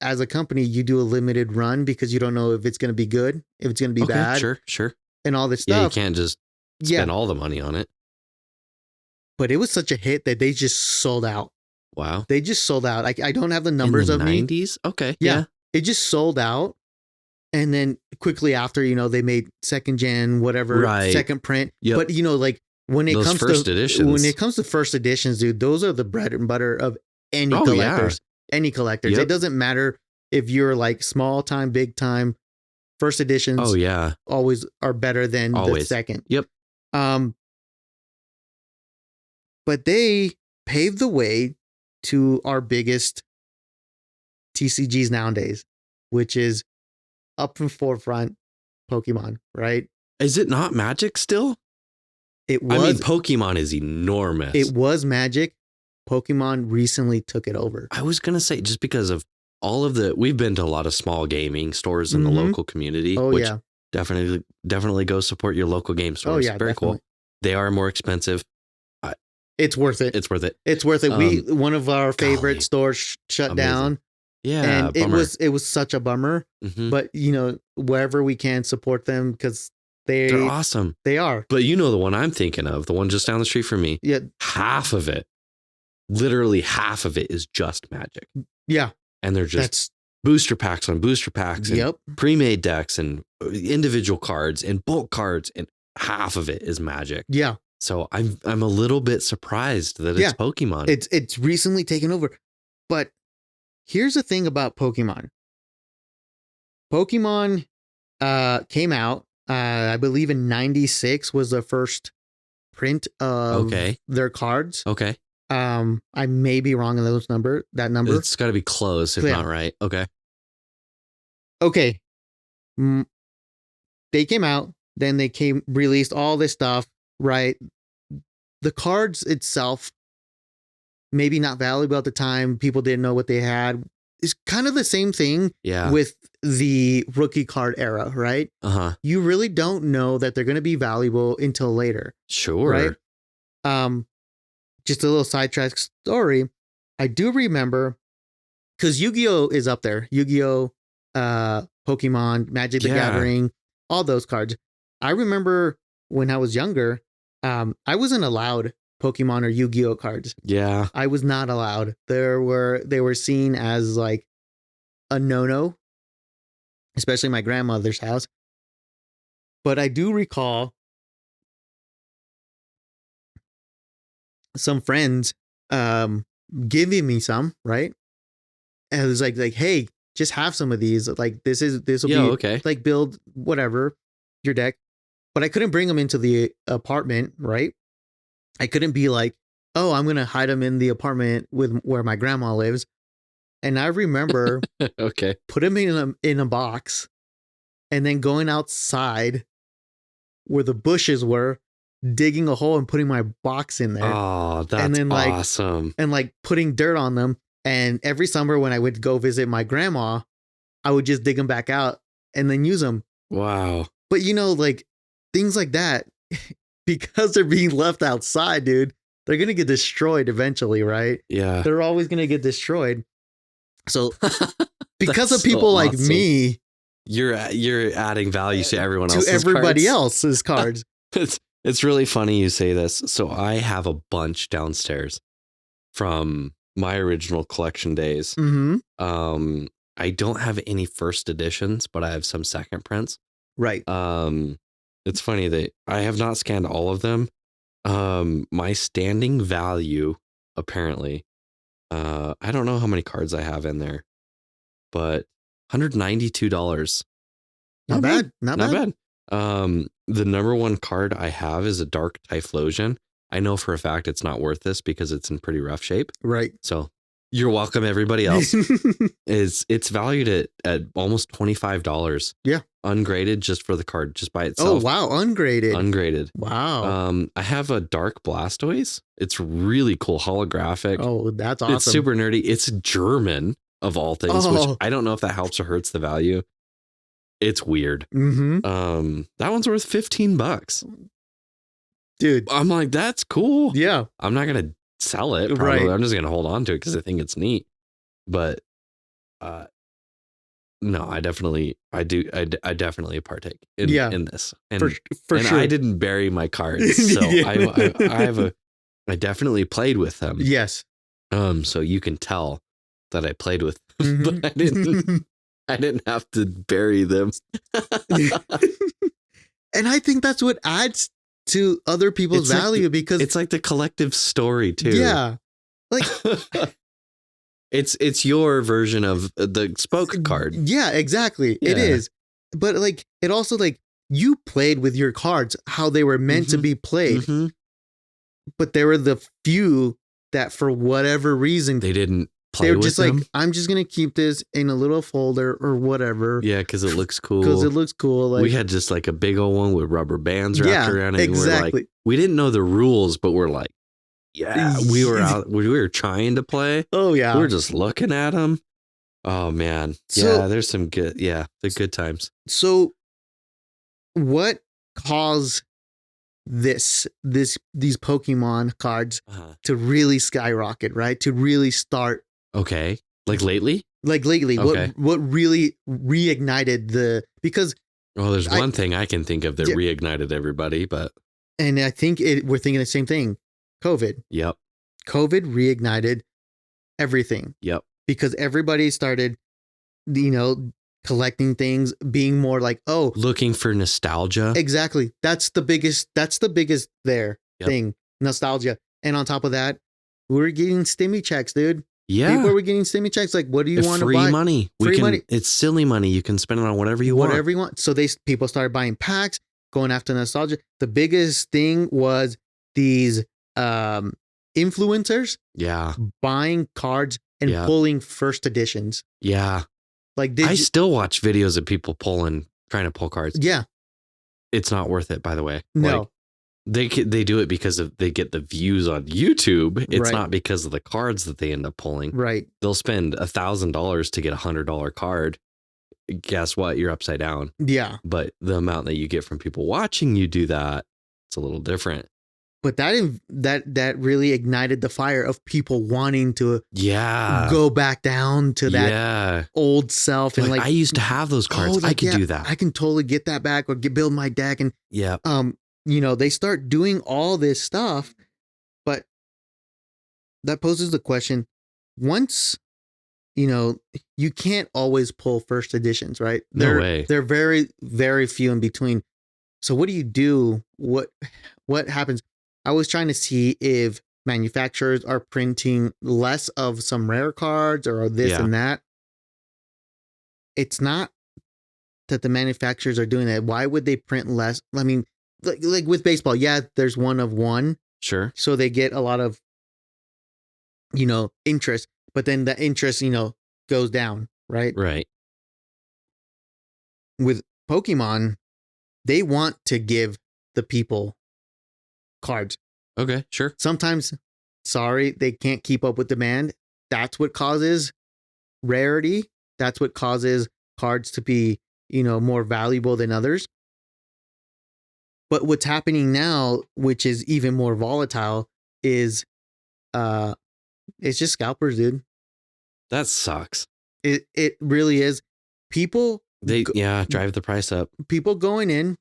as a company, you do a limited run because you don't know if it's going to be good, if it's going to be bad. Sure. And all this stuff. Yeah, you can't just spend all the money on it. But it was such a hit that they just sold out. Wow. They just sold out. I don't have the numbers in the of 90s? Okay. Yeah. It just sold out. And then quickly after, they made second gen, whatever, second print. Yep. But like when it comes to first editions, dude, those are the bread and butter of any collectors. Any collectors. Yep. It doesn't matter if you're like small time, big time. First editions always are better than the second. Yep. But they paved the way to our biggest TCGs nowadays, which is up from forefront Pokemon, right? Is it not Magic still? It was. I mean, Pokemon is enormous. It was Magic. Pokemon recently took it over. I was going to say, just because of all of we've been to a lot of small gaming stores in the local community, which definitely go support your local game stores. Very definitely. Cool. They are more expensive. It's worth it. It's worth it. It's worth it. One of our favorite stores shut down. Yeah, and it was such a bummer. Mm-hmm. But wherever we can support them, because they're awesome. They are. But the one I'm thinking of, the one just down the street from me. Yeah, literally half of it is just Magic. Yeah, and they're just booster packs on booster packs. And pre-made decks and individual cards and bulk cards, and half of it is Magic. Yeah. So I'm a little bit surprised that it's Pokemon. It's recently taken over. But here's the thing about Pokemon. Pokemon came out, I believe in 96 was the first print of their cards. Okay. I may be wrong on that number. It's got to be close, if not right. Okay. Okay. They came out, then they released all this stuff. Right. The cards itself, maybe not valuable at the time. People didn't know what they had. It's kind of the same thing with the rookie card era, right? You really don't know that they're going to be valuable until later. Sure. Right. just a little sidetrack story. I do remember because Yu-Gi-Oh is up there. Yu-Gi-Oh, Pokemon, Magic the Gathering, all those cards. I remember when I was younger, I wasn't allowed Pokemon or Yu-Gi-Oh cards. Yeah. I was not allowed. They were seen as like a no-no, especially my grandmother's house. But I do recall some friends giving me some, right? And it was like, hey, just have some of these. Like this will be okay. like build whatever your deck. But I couldn't bring them into the apartment, right? I couldn't be like, oh, I'm gonna hide them in the apartment with where my grandma lives. And I remember okay, put them in a box, and then going outside where the bushes were, digging a hole and putting my box in there. Oh, that's and then, like, awesome. And like putting dirt on them. And every summer when I would go visit my grandma, I would just dig them back out and then use them. Wow. But like things like that, because they're being left outside, dude, they're going to get destroyed eventually, right? Yeah. They're always going to get destroyed. So because of people like me, you're adding value to everyone else's everybody cards. else's cards. It's really funny you say this. So I have a bunch downstairs from my original collection days. Mm-hmm. I don't have any first editions, but I have some second prints. Right. It's funny that I have not scanned all of them. My standing value, apparently, I don't know how many cards I have in there, but $192. Not bad. Not bad. The number one card I have is a Dark Typhlosion. I know for a fact it's not worth this because it's in pretty rough shape. Right. So you're welcome, everybody else. It's valued at almost $25. Yeah. Ungraded just for the card, just by itself. Oh, wow. Ungraded. Ungraded. Wow. I have a Dark Blastoise. It's really cool, holographic. Oh, that's awesome. It's super nerdy. It's German, of all things, which I don't know if that helps or hurts the value. It's weird. Mm-hmm. That one's worth $15. Dude. I'm like, that's cool. Yeah. I'm not going to sell it. Probably. Right. I'm just going to hold on to it because I think it's neat. But no, I definitely partake in this. And, for sure. I didn't bury my cards. So I definitely played with them. Yes. So you can tell that I played with them, but I didn't have to bury them. And I think that's what adds to other people's value, because it's like the collective story too. Yeah. Like it's your version of the spoke card. Yeah, exactly. Yeah. It is. But like, it also, like, you played with your cards how they were meant to be played. But there were the few that for whatever reason they didn't play. They were just them. Like, I'm just gonna keep this in a little folder or whatever. Yeah, because it looks cool. Like, we had just like a big old one with rubber bands wrapped around it. Exactly. We're like, we didn't know the rules, but we're like, yeah, we were trying to play. Oh yeah, we were just looking at them. Oh man, there's some good. Yeah, the good times. So, what caused these Pokemon cards to really skyrocket, right? To really start. Okay. Like lately? Okay. What really reignited because there's one thing I can think of that reignited everybody, but and I think we're thinking the same thing. COVID. Yep. COVID reignited everything. Yep. Because everybody started, collecting things, being more like, looking for nostalgia. Exactly. That's the biggest thing. Nostalgia. And on top of that, we were getting stimmy checks, dude. Yeah. People were getting stimmy checks. Like, what do you want to buy? Free money. Free money. It's silly money. You can spend it on whatever you want. Whatever you want. So people started buying packs, going after nostalgia. The biggest thing was these influencers. Yeah. Buying cards and pulling first editions. Yeah. Like, I still watch videos of people trying to pull cards. Yeah. It's not worth it, by the way. No. Like, they do it because they get the views on YouTube. It's not because of the cards that they end up pulling. Right. They'll spend $1,000 to get $100 card. Guess what? You're upside down. Yeah. But the amount that you get from people watching you do that, it's a little different. But that really ignited the fire of people wanting to Yeah. go back down to that Yeah. old self. And Like, I used to have those cards. I could do that. I can totally get that back or build my deck. And, Yeah. they start doing all this stuff, but that poses the question, once, you can't always pull first editions, right? No way. They're very, very few in between. So what do you do? What happens? I was trying to see if manufacturers are printing less of some rare cards or this and that. It's not that the manufacturers are doing that. Why would they print less? I mean, like with baseball, there's one of one. Sure. So they get a lot of, interest, but then the interest, goes down, right? Right. With Pokemon, they want to give the people cards. Okay, sure. Sometimes, sorry, they can't keep up with demand. That's what causes rarity. That's what causes cards to be, more valuable than others. But what's happening now, which is even more volatile, is it's just scalpers, dude. That sucks. It really is. People drive the price up. People going in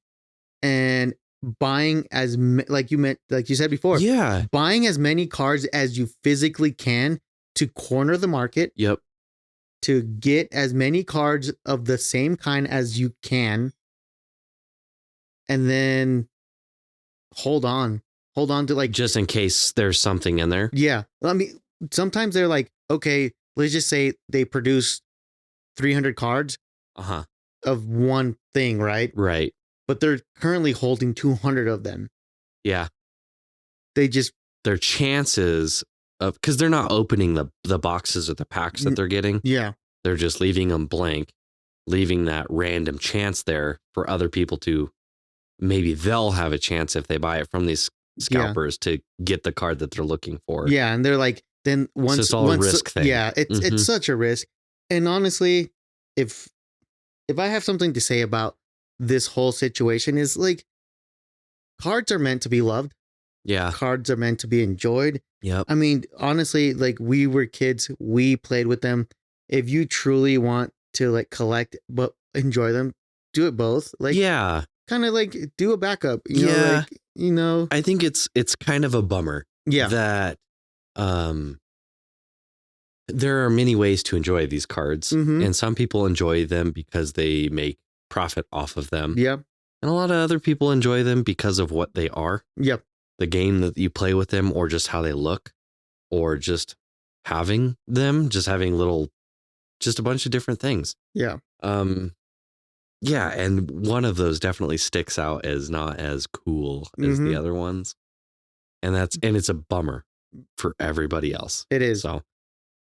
and buying like you said before. Yeah. Buying as many cards as you physically can to corner the market. Yep. To get as many cards of the same kind as you can. And then hold on to like, just in case there's something in there. Yeah. I mean, sometimes they're like, okay, let's just say they produce 300 cards of one thing, right? Right. But they're currently holding 200 of them. Yeah. Their chances of, because they're not opening the boxes or the packs that they're getting. Yeah. They're just leaving them blank, leaving that random chance there for other people to, maybe they'll have a chance if they buy it from these scalpers to get the card that they're looking for. Yeah. And they're like, then once it's all a risk thing. Yeah. It's such a risk. And honestly, if I have something to say about this whole situation, is like, cards are meant to be loved. Yeah. Cards are meant to be enjoyed. Yep. I mean, honestly, like, we were kids, we played with them. If you truly want to like collect but enjoy them, do it both. Like, yeah, kind of like do a backup. You know, like, I think it's kind of a bummer. Yeah. That there are many ways to enjoy these cards, and some people enjoy them because they make profit off of them. Yep. And a lot of other people enjoy them because of what they are. Yep. The game that you play with them, or just how they look, or just having them, just having just a bunch of different things. Yeah. Yeah. And one of those definitely sticks out as not as cool as the other ones. And it's a bummer for everybody else. It is. So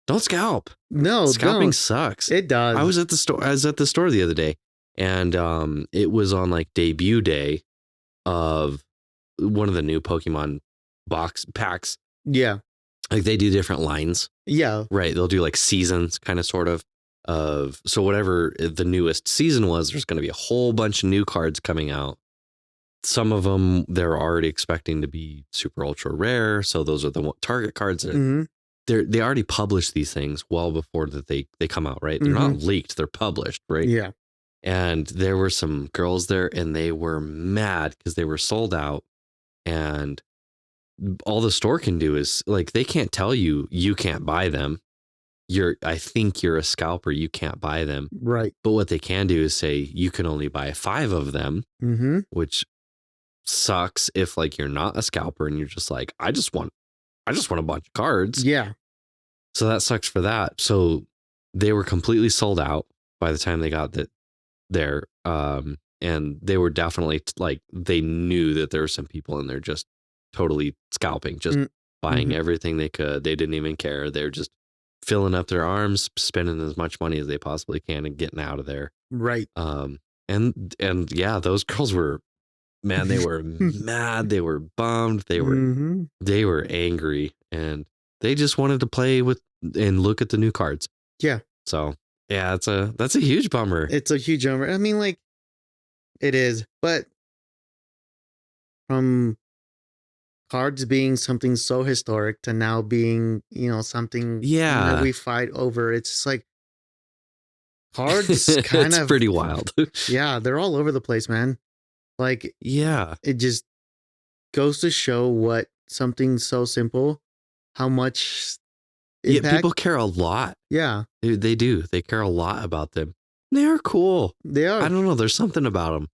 don't scalp. No, scalping sucks. It does. I was at the store the other day, and it was on like debut day of one of the new Pokemon packs. Yeah. Like, they do different lines. Yeah. Right. They'll do like seasons, kind of, sort of. So whatever the newest season was, there's going to be a whole bunch of new cards coming out. Some of them they're already expecting to be super ultra rare. So those are the target cards that they already published these things well before that they come out. Right. They're not leaked. They're published. Right. Yeah. And there were some girls there, and they were mad because they were sold out. And all the store can do is, like, they can't tell you can't buy them. I think you're a scalper, you can't buy them. Right. But what they can do is say you can only buy 5 of them, which sucks if, like, you're not a scalper and you're just like, I just want a bunch of cards. Yeah. So that sucks for that. So they were completely sold out by the time they got there. And they were definitely like, they knew that there were some people in there just totally scalping, just buying everything they could. They didn't even care. They're just filling up their arms, spending as much money as they possibly can and getting out of there. Right. And yeah, those girls were, man, they were mad. They were bummed. They were angry, and they just wanted to play with and look at the new cards. Yeah. So yeah, that's a huge bummer. It's a huge bummer. I mean, like, it is, but from cards being something so historic to now being, something that we fight over. It's just like cards kind it's of pretty wild. Yeah, they're all over the place, man. Like, yeah, it just goes to show what something so simple, how much impact. Yeah, people care a lot. Yeah. They do. They care a lot about them. They are cool. They are. I don't know. There's something about them.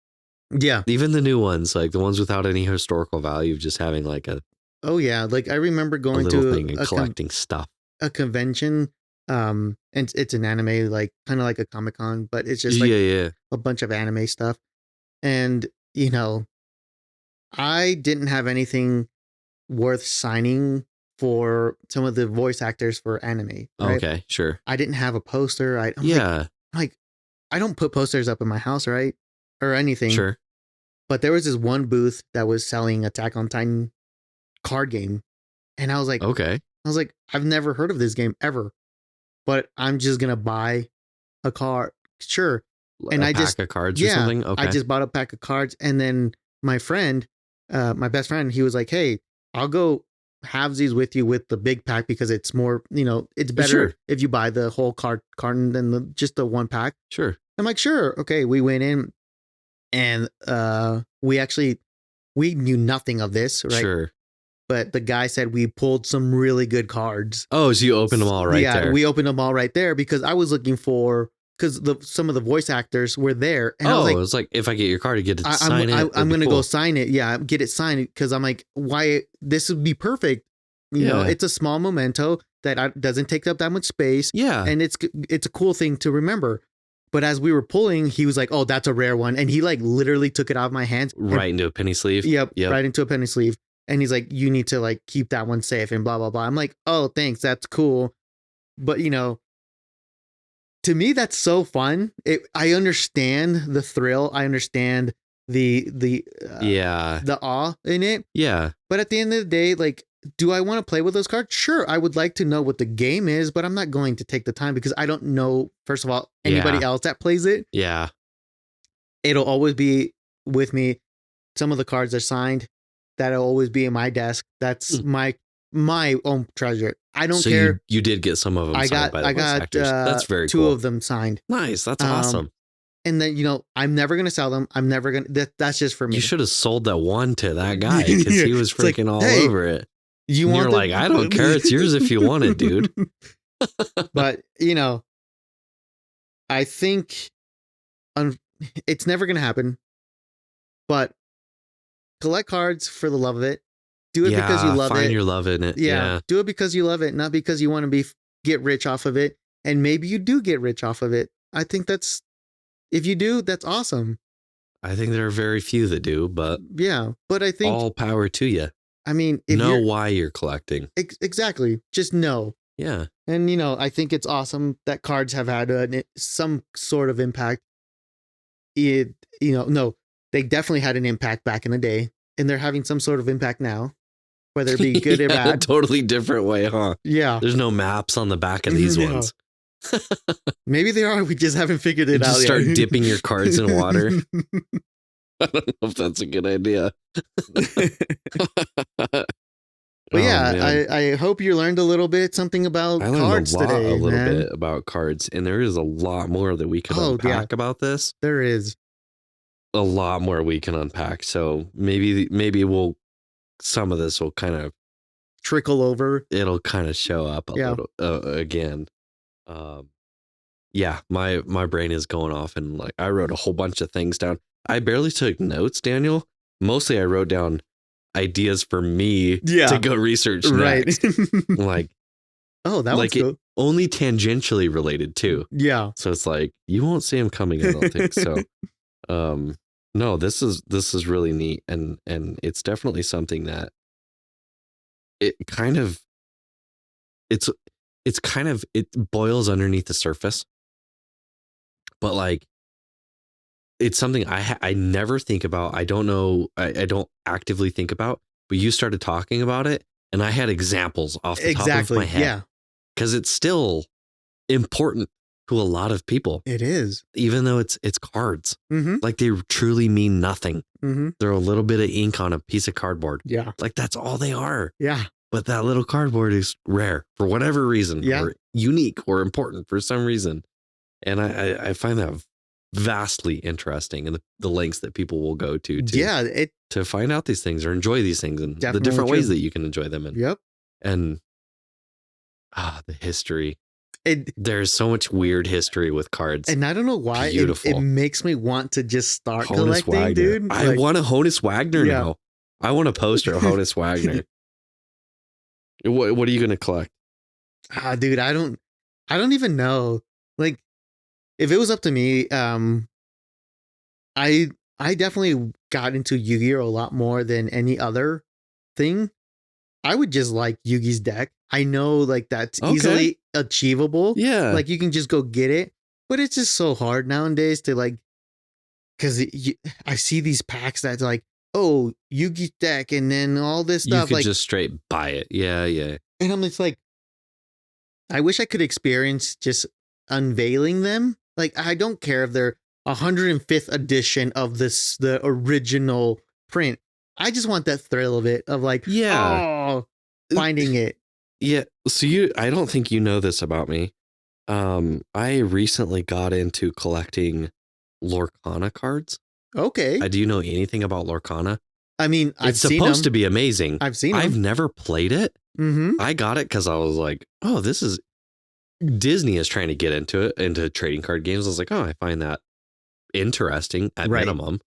Yeah. Even the new ones, like the ones without any historical value, just having like a Oh yeah, like I remember going little to thing and collecting stuff. A convention, and it's an anime, like kind of like a Comic-Con, but it's just like a bunch of anime stuff. And I didn't have anything worth signing for some of the voice actors for anime. Right? Okay, sure. I didn't have a poster. I'm like, I don't put posters up in my house, right? Or anything. Sure. But there was this one booth that was selling Attack on Titan card game. And I was like, okay. I've never heard of this game ever, but I'm just going to buy a card. Sure. And a pack of cards or something? Okay. I just bought a pack of cards. And then my friend, my best friend, he was like, hey, I'll go halvesies with you with the big pack because it's more, it's better if you buy the whole carton than just the one pack. Sure. I'm like, sure. Okay. We went in and we knew nothing of this, right? Sure. But the guy said we pulled some really good cards. Oh, so you opened them all right there. Yeah, we opened them all right there because I was looking for, because some of the voice actors were there. And I was like, if I get your card, you get to sign it. I'm going to go sign it. Yeah, get it signed because I'm like, why? This would be perfect. You know, it's a small memento that doesn't take up that much space. Yeah. And it's a cool thing to remember. But as we were pulling, he was like, oh, that's a rare one. And he like literally took it out of my hands. Right into a penny sleeve. Yep. Right into a penny sleeve. And he's like, you need to like keep that one safe and blah, blah, blah. I'm like, oh, thanks. That's cool. But, to me, that's so fun. I understand the thrill. I understand the awe in it. Yeah. But at the end of the day, like, do I want to play with those cards? Sure. I would like to know what the game is, but I'm not going to take the time because I don't know, first of all, anybody else that plays it. Yeah. It'll always be with me. Some of the cards are signed. That'll always be in my desk. That's my own treasure. I don't care. You did get some of them signed by the voice actors. That's very two cool. of them signed. Nice. That's awesome. And then, I'm never going to sell them. I'm never going to, that's just for me. You should have sold that one to that guy because he was freaking all over it. You're like, I don't care. It's yours if you want it, dude. But, I think it's never going to happen. But collect cards for the love of it. Do it because you love it. Find your love in it. Yeah. Do it because you love it, not because you want to get rich off of it. And maybe you do get rich off of it. I think if you do, that's awesome. I think there are very few that do, but yeah. But I think all power to you. I mean, know why you're collecting. Exactly. Just know. Yeah. And, I think it's awesome that cards have had some sort of impact. No, they definitely had an impact back in the day, and they're having some sort of impact now, whether it be good or bad. A totally different way, huh? Yeah. There's no maps on the back of these ones. Maybe they are. We just haven't figured it out yet. Start dipping your cards in water. I don't know if that's a good idea. But I hope you learned a little bit something about cards today. A little bit about cards, and there is a lot more that we could unpack about this. There is a lot more we can unpack. So maybe some of this will kind of trickle over. It'll kind of show up a little again. My brain is going off, and like I wrote a whole bunch of things down. I barely took notes, Daniel. Mostly I wrote down ideas for me to go research next. Like, oh, that was cool. Only tangentially related too. Yeah. So it's like you won't see him coming, I don't think. So no, this is really neat, and it's definitely something that it boils underneath the surface. But like it's something I never think about. I don't know. I don't actively think about, but you started talking about it and I had examples off the top of my head. Yeah. Because it's still important. to a lot of people, It is. even though it's cards. Mm-hmm. Like they truly mean nothing. Mm-hmm. They're a little bit of ink on a piece of cardboard. Yeah. Like that's all they are. Yeah. But that little cardboard is rare for whatever reason, Yeah. or unique or important for some reason. And I find that vastly interesting, and the lengths that people will go to to find out these things or enjoy these things and the different ways that you can enjoy them. And, yep. And the history. There's so much weird history with cards. And I don't know why it makes me want to just start Honus collecting, Wagner. dude. I want a Honus Wagner now. I want a poster of Honus Wagner. What are you going to collect? Dude, I don't even know. Like, if it was up to me, I definitely got into Yu-Gi-Oh a lot more than any other thing. I would just like Yugi's deck. I know like that's easily achievable. Yeah. Like you can just go get it, but it's just so hard nowadays to like, because I see these packs that's like, oh, Yugi's deck, and then all this stuff. You could just straight buy it. Yeah, yeah. And I'm just like, I wish I could experience just unveiling them. Like, I don't care if they're 105th edition of the original print. I just want that thrill of it, of like, finding it. Yeah. So I don't think you know this about me. I recently got into collecting Lorcana cards. Okay. Do you know anything about Lorcana? I mean, it's supposed to be amazing. I've seen it. I've never played it. Mm-hmm. I got it because I was like, oh, this is Disney is trying to get into trading card games. I was like, oh, I find that interesting at minimum.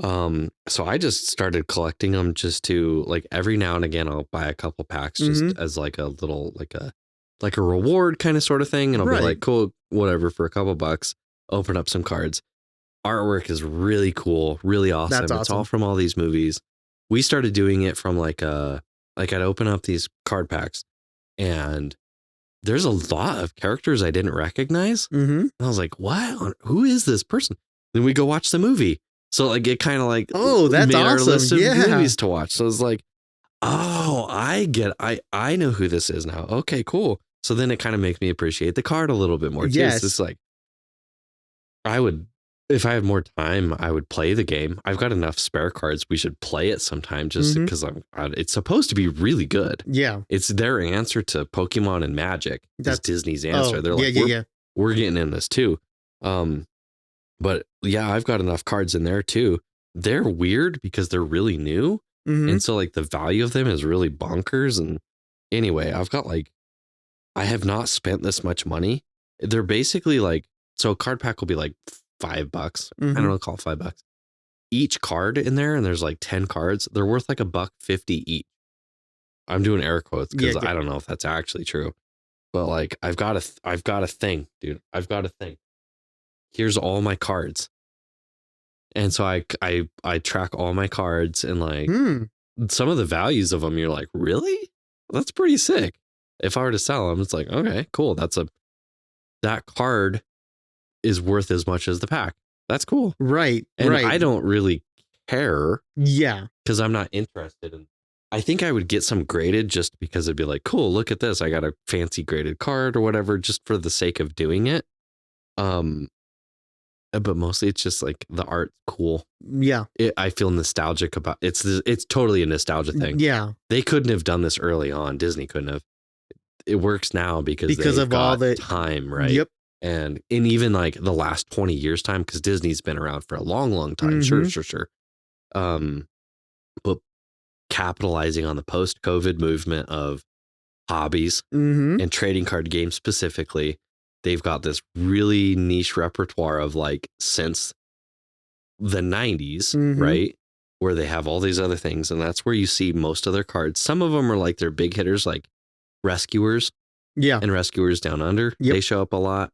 So I just started collecting them just to like every now and again I'll buy a couple packs just as like a little like a reward kind of sort of thing, and I'll be like, cool, whatever, for a couple bucks, open up some cards. Artwork is really cool, really awesome. That's awesome. It's all from all these movies. We started doing it from like I'd open up these card packs and there's a lot of characters I didn't recognize. Mm-hmm. I was like, what? Who is this person? Then we go watch the movie. So like it kind of like that's made awesome. our list of movies to watch. So it's like, oh, I know who this is now. Okay, cool. So then it kind of makes me appreciate the card a little bit more too. Yes. So it's like, if I had more time, I would play the game. I've got enough spare cards. We should play it sometime just because it's supposed to be really good. Yeah. It's their answer to Pokemon and Magic. That's Disney's answer. They're like, we're getting in this too. But yeah, I've got enough cards in there too. They're weird because they're really new. And so like the value of them is really bonkers. And anyway, I have not spent this much money. They're basically like, so a card pack will be like $5. I don't know, call it $5. Each card in there, and there's like 10 cards. They're worth like $1.50 each. I'm doing air quotes because I don't know if that's actually true. But like I've got a thing, dude. I've got a thing. Here's all my cards. And so I track all my cards, and like some of the values of them, you're like, really? That's pretty sick. If I were to sell them, it's like, okay, cool. That card is worth as much as the pack. That's cool. Right. And right. I don't really care. Yeah. Because I'm not interested in. I think I would get some graded just because it'd be like, cool, look at this. I got a fancy graded card or whatever, just for the sake of doing it. But mostly it's just like the art's cool. Yeah. I feel nostalgic about it's totally a nostalgia thing. Yeah. They couldn't have done this early on. Disney couldn't have. It works now because of all the time, right? Yep. And in even like the last 20 years time, because Disney's been around for a long, long time. Sure. But capitalizing on the post-COVID movement of hobbies and trading card games specifically, they've got this really niche repertoire of like since the 90s, right? Where they have all these other things. And that's where you see most of their cards. Some of them are like their big hitters, like Rescuers. Yeah. And Rescuers Down Under. Yep. They show up a lot.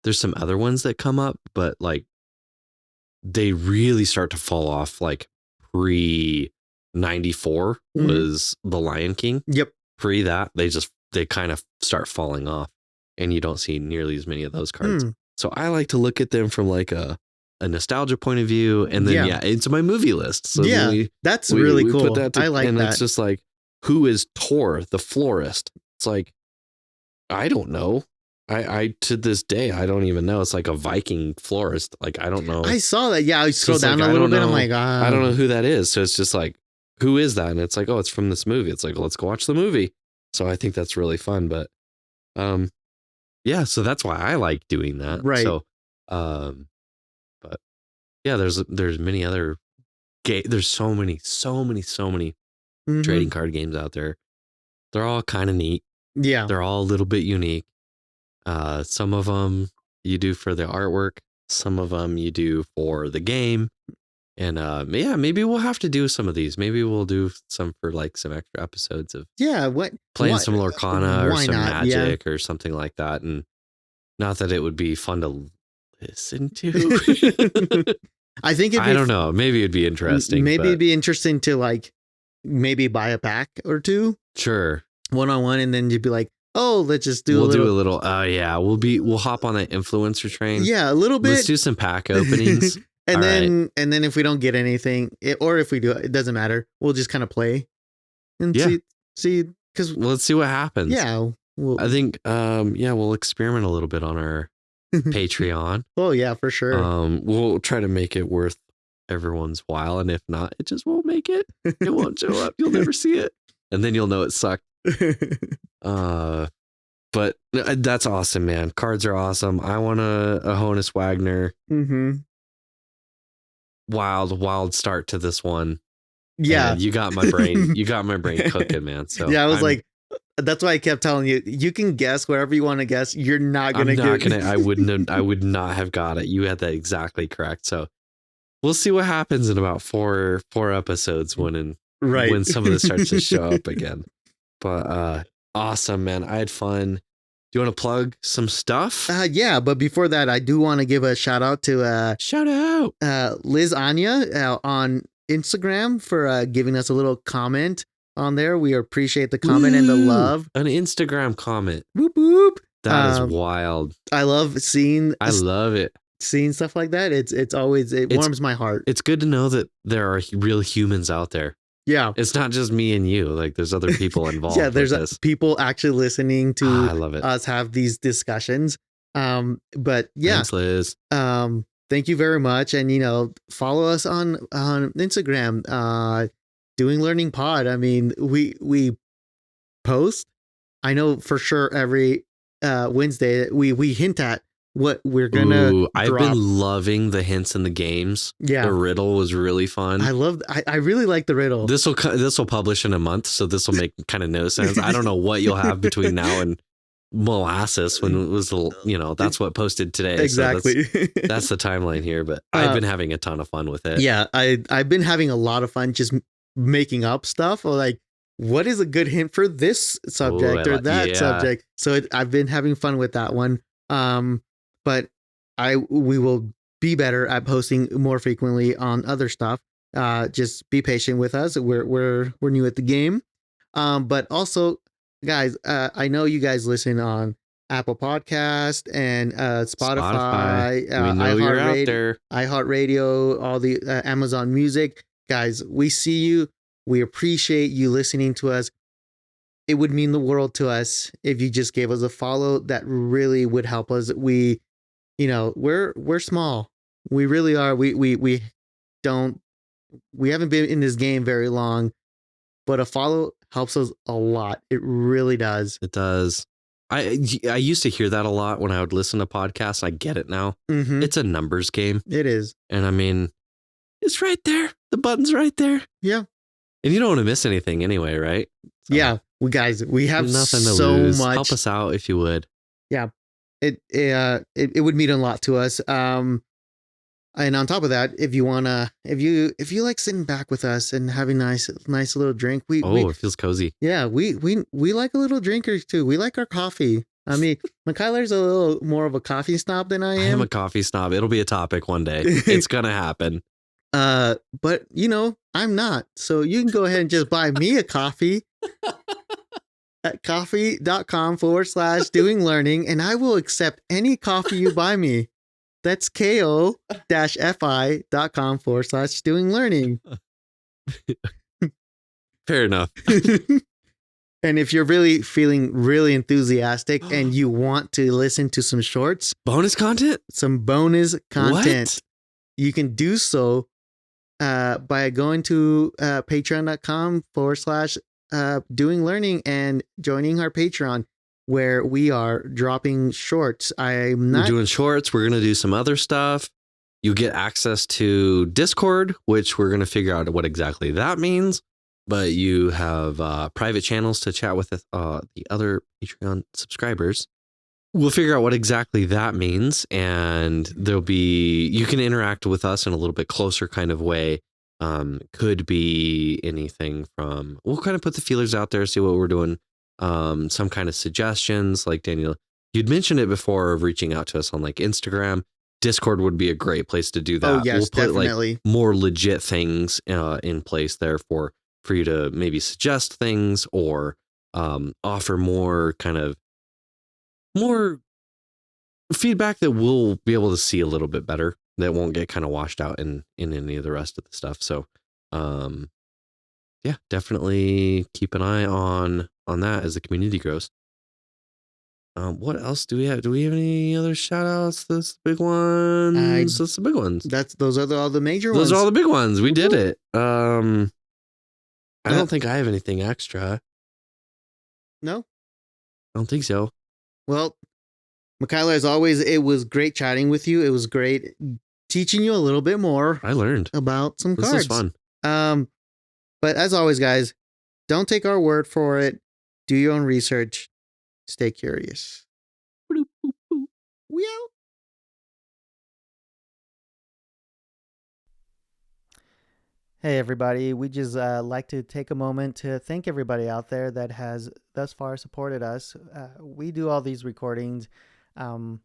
There's some other ones that come up, but like they really start to fall off. Like pre 94 was The Lion King. Yep. Pre that, they kind of start falling off, and you don't see nearly as many of those cards. So I like to look at them from like a nostalgia point of view, and then it's my movie list. So that's really cool. Put that I like that. It's just like, who is Tor the florist? It's like, I don't know. I to this day, I don't even know. It's like a Viking florist. Like, I don't know. I saw that. Yeah, I scrolled So it's down like, a I little don't bit. I'm know- like, I don't know who that is. So it's just like, who is that? And it's like, oh, it's from this movie. It's like, let's go watch the movie. So I think that's really fun. But yeah, so that's why I like doing that. Right. So but yeah, there's many other there's so many Mhm. trading card games out there. They're all kind of neat. Yeah. They're all a little bit unique. Some of them you do for the artwork. Some of them you do for the game. And yeah, maybe we'll have to do some of these. Maybe we'll do some for like some extra episodes of playing some Lorcana or why some not? Yeah. Magic or something like that. And not that it would be fun to listen to. I think I don't know. Maybe it'd be interesting. Maybe but it'd be interesting to like maybe buy a pack or two sure. 1-on-1, and then you'd be like, oh, let's just do We'll do a little. Yeah, we'll hop on that influencer train. Yeah, a little bit. Let's do some pack openings. and All then if we don't get anything, or if we do, it doesn't matter. We'll just kind of play and see because let's see what happens. Yeah, I think we'll experiment a little bit on our Patreon. Oh yeah, for sure. We'll try to make it worth everyone's while, and if not, it just won't make it. It won't show up. You'll never see it, and then you'll know it sucked. But that's awesome, man. Cards are awesome. I want a Honus Wagner. Mm-hmm. Wild start to this one. Yeah, and you got my brain. You got my brain cooking, man. So yeah, I was like, that's why I kept telling you, you can guess whatever you want to guess. You're not gonna get. I would not have got it. You had that exactly correct. So we'll see what happens in about four episodes when some of this starts to show up again. But awesome, man. I had fun. Do you want to plug some stuff? Yeah, but before that, I do want to give a shout out to Liz Anya on Instagram for giving us a little comment on there. We appreciate the comment and the love. An Instagram comment. Boop boop. That is wild. I love seeing. I love it. Seeing stuff like that. It's always warms my heart. It's good to know that there are real humans out there. Yeah, it's not just me and you. Like, there's other people involved. Yeah, there's people actually listening to I love it. Us have these discussions. But yeah, thanks, Liz. Thank you very much, and follow us on Instagram. Doing Learning Pod. I mean, we post. I know for sure every Wednesday we hint at what we're gonna. I've been loving the hints in the games. Yeah, the riddle was really fun. I really like the riddle. This will publish in a month, so this will make kind of no sense. I don't know what you'll have between now and molasses when it was that's what posted today. Exactly. So that's the timeline here. But I've been having a ton of fun with it. Yeah, I've been having a lot of fun just making up stuff, or like, what is a good hint for this subject or that subject. So I've been having fun with that one. But we will be better at posting more frequently on other stuff. Just be patient with us. We're new at the game. But also, guys, I know you guys listen on Apple Podcast and Spotify. We know you're out there. iHeartRadio, all the Amazon Music. Guys, we see you. We appreciate you listening to us. It would mean the world to us if you just gave us a follow. That really would help us. We're small. We really are. We haven't been in this game very long, but a follow helps us a lot. It really does. It does. I used to hear that a lot when I would listen to podcasts. I get it now. Mm-hmm. It's a numbers game. It is. And I mean, it's right there. The button's right there. Yeah. And you don't want to miss anything anyway, right? So, yeah. We have nothing to so lose. much. Help us out if you would. Yeah. It would mean a lot to us. And on top of that, if you like sitting back with us and having nice little drink, it feels cozy. Yeah, we like a little drink too. We like our coffee. I mean, McKyler's a little more of a coffee snob than I am. I am a coffee snob. It'll be a topic one day. It's gonna happen. But I'm not. So you can go ahead and just buy me a coffee at coffee.com/doing learning, and I will accept any coffee you buy me. That's ko-fi.com/doing learning. Fair enough. And if you're really feeling really enthusiastic and you want to listen to some shorts, Bonus content? some bonus content, What? you can do so by going to patreon.com/doing learning and joining our Patreon, where we are dropping shorts. We're doing shorts. We're going to do some other stuff. You get access to Discord, which we're going to figure out what exactly that means. But you have private channels to chat with the other Patreon subscribers. We'll figure out what exactly that means. And you can interact with us in a little bit closer kind of way. Could be anything from, we'll kind of put the feelers out there, see what we're doing. Some kind of suggestions, like Daniel, you'd mentioned it before, of reaching out to us on like Instagram. Discord would be a great place to do that. Oh, yes, we'll put definitely. like more legit things in place there for you to maybe suggest things or offer more feedback that we'll be able to see a little bit better, that won't get kind of washed out in any of the rest of the stuff. So yeah, definitely keep an eye on that as the community grows. What else do we have? Do we have any other shout outs? That's the big ones. That's the big ones. Those are all the major ones. Those are all the big ones. We did it. I don't think I have anything extra. No? I don't think so. Well, McKyler, as always, it was great chatting with you. It was great teaching you a little bit more. I learned about some cards. This was fun. But as always, guys, don't take our word for it. Do your own research. Stay curious. We out. Hey, everybody. We just like to take a moment to thank everybody out there that has thus far supported us. We do all these recordings, and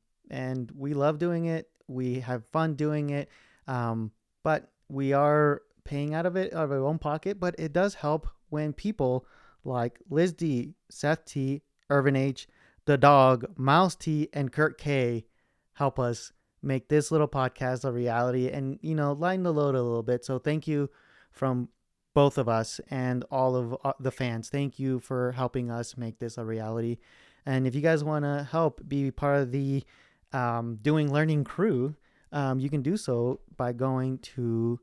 we love doing it. We have fun doing it, but we are paying out of our own pocket. But it does help when people like Liz D, Seth T, Irvin H, DaDog, Mouse T, and Kirk K help us make this little podcast a reality and, lighten the load a little bit. So thank you from both of us and all of the fans. Thank you for helping us make this a reality. And if you guys want to help be part of the Doing Learning crew, you can do so by going to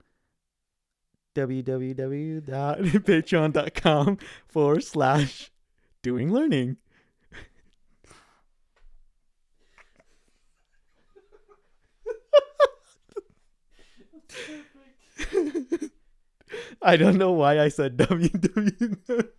www.patreon.com/doing learning. I don't know why I said www.